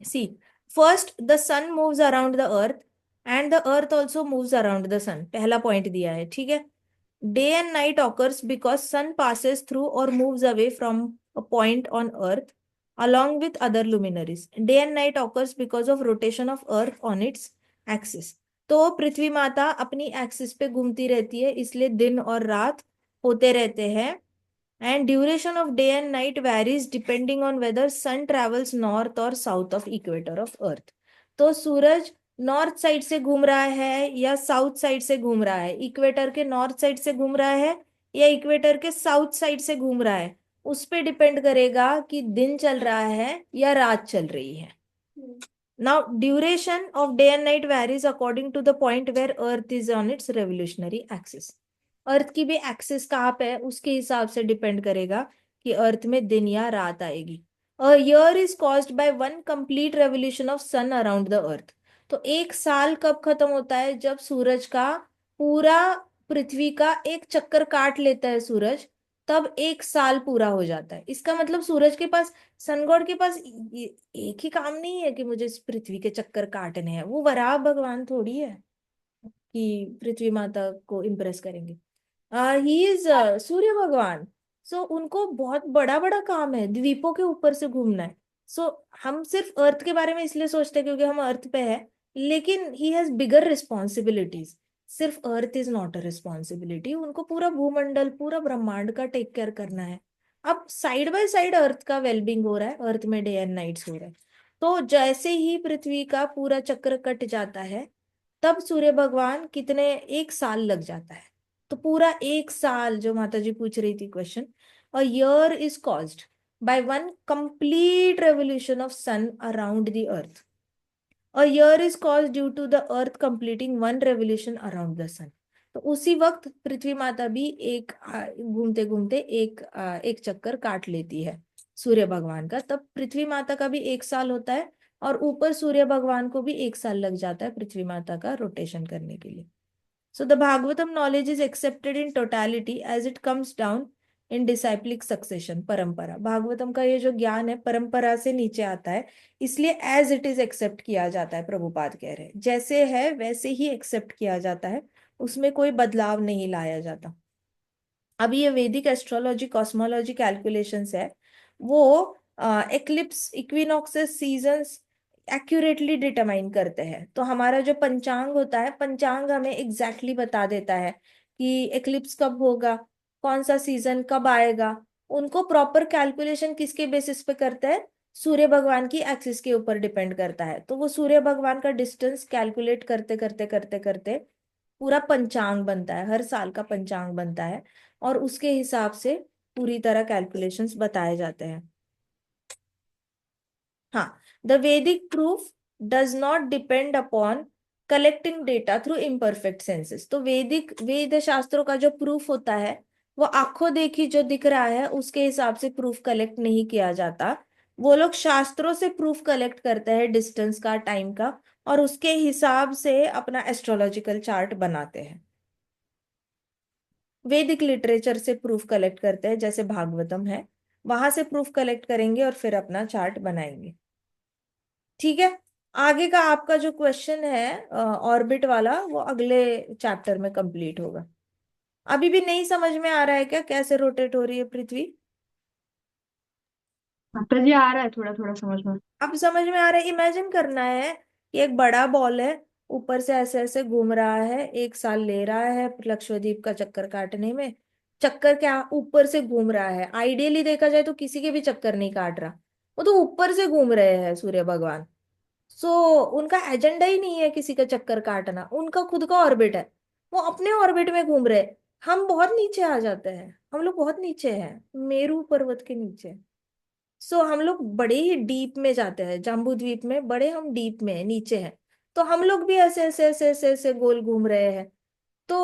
See, first the sun moves around the earth and the earth also moves around the sun, पहला पॉइंट दिया है, ठीक है। Day and night occurs because sun passes through or moves away from a point on earth along with other luminaries. Day and night occurs because of rotation of earth on its axis. तो पृथ्वी माता अपनी axis पे घूमती रहती है, इसलिए दिन और रात होते रहते हैं। And duration of day and night varies depending on whether sun travels north or south of equator of earth. तो सूरज नॉर्थ साइड से घूम रहा है या साउथ साइड से घूम रहा है, इक्वेटर के नॉर्थ साइड से घूम रहा है या इक्वेटर के साउथ साइड से घूम रहा है, उस पे डिपेंड करेगा कि दिन चल रहा है या रात चल रही है। Now, duration of day and night varies according to the point where Earth is on its revolutionary axis. अर्थ की भी एक्सिस कहाँ पे है उसके हिसाब से डिपेंड करेगा कि अर्थ में दिन या रात आएगी। A year is caused by one complete revolution of sun around the earth. तो एक साल कब खत्म होता है, जब सूरज का पूरा पृथ्वी का एक चक्कर काट लेता है सूरज, तब एक साल पूरा हो जाता है। इसका मतलब सूरज के पास, सन गॉड के पास एक ही काम नहीं है कि मुझे इस पृथ्वी के चक्कर काटने हैं, वो वराह भगवान थोड़ी है कि पृथ्वी माता को इम्प्रेस करेंगे। ही इज सूर्य भगवान। सो उनको बहुत बड़ा बड़ा काम है, द्वीपों के ऊपर से घूमना है। सो हम सिर्फ अर्थ के बारे में इसलिए सोचते हैं क्योंकि हम अर्थ पे है, लेकिन ही हैज बिगर रिस्पॉन्सिबिलिटीज। सिर्फ earth is not a responsibility, उनको पूरा भूमंडल पूरा ब्रह्मांड का टेक केयर करना है। अब साइड बाय साइड अर्थ का वेलबींग हो रहा है, अर्थ में डे एंड नाइट्स हो रहा है। तो जैसे ही पृथ्वी का पूरा चक्र कट जाता है, तब सूर्य भगवान कितने, एक साल लग जाता है। तो पूरा एक साल, जो माता जी पूछ रही थी question, a year is caused by one complete revolution of sun around the earth. A year is caused due to the earth completing one revolution around the sun. तो उसी वक्त पृथ्वी माता भी एक घूमते घूमते एक चक्कर काट लेती है सूर्य भगवान का, तब पृथ्वी माता का भी एक साल होता है, और ऊपर सूर्य भगवान को भी एक साल लग जाता है पृथ्वी माता का रोटेशन करने के लिए। So the Bhagavatam knowledge is accepted in totality as it comes down in disciplic succession, परंपरा। भागवतम का ये जो ज्ञान है परंपरा से नीचे आता है, इसलिए एज इट इज एक्सेप्ट किया जाता है। प्रभुपाद कह रहे हैं जैसे है वैसे ही एक्सेप्ट किया जाता है, उसमें कोई बदलाव नहीं लाया जाता। अभी ये वैदिक एस्ट्रोलॉजी कॉस्मोलॉजी कैलकुलेशंस है, वो eclipse, equinoxes, seasons, accurately determine करते हैं। तो हमारा जो पंचांग होता है, पंचांग हमें एग्जैक्टली बता देता है कि एक्लिप्स कब होगा, कौन सा सीजन कब आएगा। उनको प्रॉपर कैलकुलेशन किसके बेसिस पे करते हैं, सूर्य भगवान की एक्सिस के ऊपर डिपेंड करता है। तो वो सूर्य भगवान का डिस्टेंस कैलकुलेट करते करते करते करते पूरा पंचांग बनता है, हर साल का पंचांग बनता है, और उसके हिसाब से पूरी तरह कैलकुलेशंस बताए जाते हैं। हाँ, द वैदिक proof does not depend upon collecting data through imperfect senses. तो वेद शास्त्रों का जो प्रूफ होता है वो आंखों देखी जो दिख रहा है उसके हिसाब से प्रूफ कलेक्ट नहीं किया जाता। वो लोग शास्त्रों से प्रूफ कलेक्ट करते हैं, डिस्टेंस का, टाइम का, और उसके हिसाब से अपना एस्ट्रोलॉजिकल चार्ट बनाते हैं। वैदिक लिटरेचर से प्रूफ कलेक्ट करते हैं, जैसे भागवतम है, वहां से प्रूफ कलेक्ट करेंगे और फिर अपना चार्ट बनाएंगे। ठीक है। आगे का आपका जो क्वेश्चन है ऑर्बिट वाला, वो अगले चैप्टर में कंप्लीट होगा। अभी भी नहीं समझ में आ रहा है क्या कैसे रोटेट हो रही है पृथ्वी? माता जी आ रहा है थोड़ा थोड़ा समझ में। अब समझ में आ रहा है। इमेजिन करना है कि एक बड़ा बॉल है, ऊपर से ऐसे ऐसे घूम रहा है, 1 साल ले रहा है लक्षद्वीप का चक्कर काटने में। चक्कर क्या, ऊपर से घूम रहा है। आइडियली देखा जाए तो किसी के भी चक्कर नहीं काट रहा, वो तो ऊपर से घूम रहे हैं सूर्य भगवान। सो उनका एजेंडा ही नहीं है किसी का चक्कर काटना, उनका खुद का ऑर्बिट है, वो अपने ऑर्बिट में घूम रहे हैं। हम बहुत नीचे आ जाते हैं, हम लोग बहुत नीचे हैं, मेरू पर्वत के नीचे। सो हम लोग बड़े ही डीप में जाते हैं, जम्बू द्वीप में बड़े हम डीप में हैं, नीचे हैं। तो हम लोग भी ऐसे ऐसे ऐसे ऐसे ऐसे गोल घूम रहे हैं। तो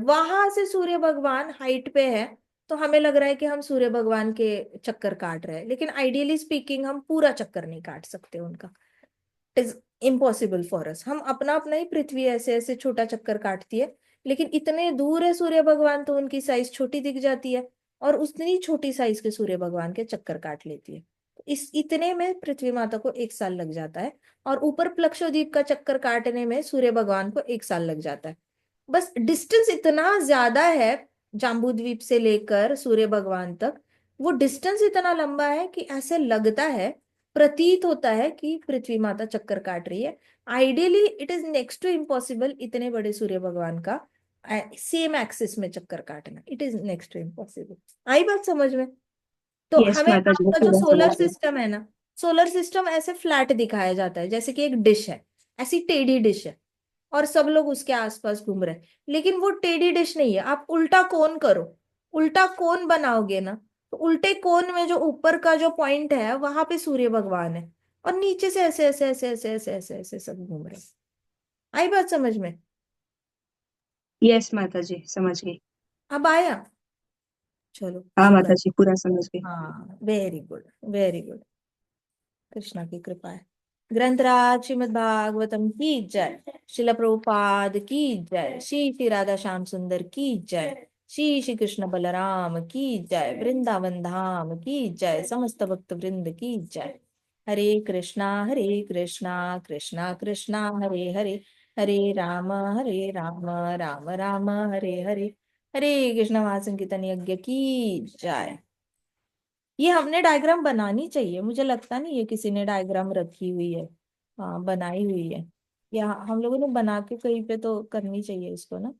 वहां से सूर्य भगवान हाइट पे है, तो हमें लग रहा है कि हम सूर्य भगवान के चक्कर काट रहे हैं, लेकिन आइडियली स्पीकिंग हम पूरा चक्कर नहीं काट सकते उनका। Is impossible for us. हम अपना अपना ही पृथ्वी ऐसे ऐसे छोटा चक्कर काटती है, लेकिन इतने दूर है सूर्य भगवान तो उनकी साइज छोटी दिख जाती है, और उतनी छोटी साइज के सूर्य भगवान के चक्कर काट लेती है। तो इस इतने में पृथ्वी माता को 1 साल लग जाता है, और ऊपर प्लक्षद्वीप का चक्कर काटने में सूर्य भगवान को 1 साल लग जाता है। बस डिस्टेंस इतना ज्यादा है, जाम्बू द्वीप से लेकर सूर्य भगवान तक वो डिस्टेंस इतना लंबा है कि ऐसे लगता है, प्रतीत होता है कि पृथ्वी माता चक्कर काट रही है। Ideally it is next to impossible इतने बड़े सूर्य भगवान का सेम एक्सिस में चक्कर काटना, it is next to impossible. आई बात समझ में? तो यस हमें माता जी, मैं आपका जो पूरा सोलर समझ गई। सिस्टम है ना, सोलर सिस्टम ऐसे फ्लैट दिखाया जाता है, जैसे कि एक डिश है, ऐसी टेढ़ी डिश है, और सब लोग उसके आसपास घूम रहे हैं। लेकिन वो टेढ़ी डिश नहीं है, आप उल्टा कोन करो, उल्टा कोन बनाओगे ना, तो उल्टे कोन में जो ऊपर का जो पॉइंट है वहां पे सूर्य भगवान है, और नीचे से ऐसे ऐसे ऐसे ऐसे ऐसे ऐसे ऐसे सब घूम रहे हैं। आई बात समझ में? यस माता जी, समझ गई। अब आया? चलो हाँ माता शुक्र। जी, पूरा समझ गई। हाँ, very good, very good. Krishna की कृपा है। ग्रंथराज श्रीमद् भागवतम की जय, शिल प्रभुपाद की जय, श्री श्री राधा श्याम सुंदर की जय, श्री श्री कृष्ण बलराम की जय, वृंदावन धाम की जय, समस्त भक्त वृंद की जय। हरे कृष्णा कृष्णा कृष्णा हरे हरे, हरे राम राम राम हरे हरे, हरे कृष्ण महासंकीर्तन यज्ञ की जय। ये हमने डायग्राम बनानी चाहिए, मुझे लगता नहीं है किसी ने डायग्राम रखी हुई है। हाँ, बनाई हुई है, या हम लोगों ने बना के कहीं पे तो करनी चाहिए इसको ना।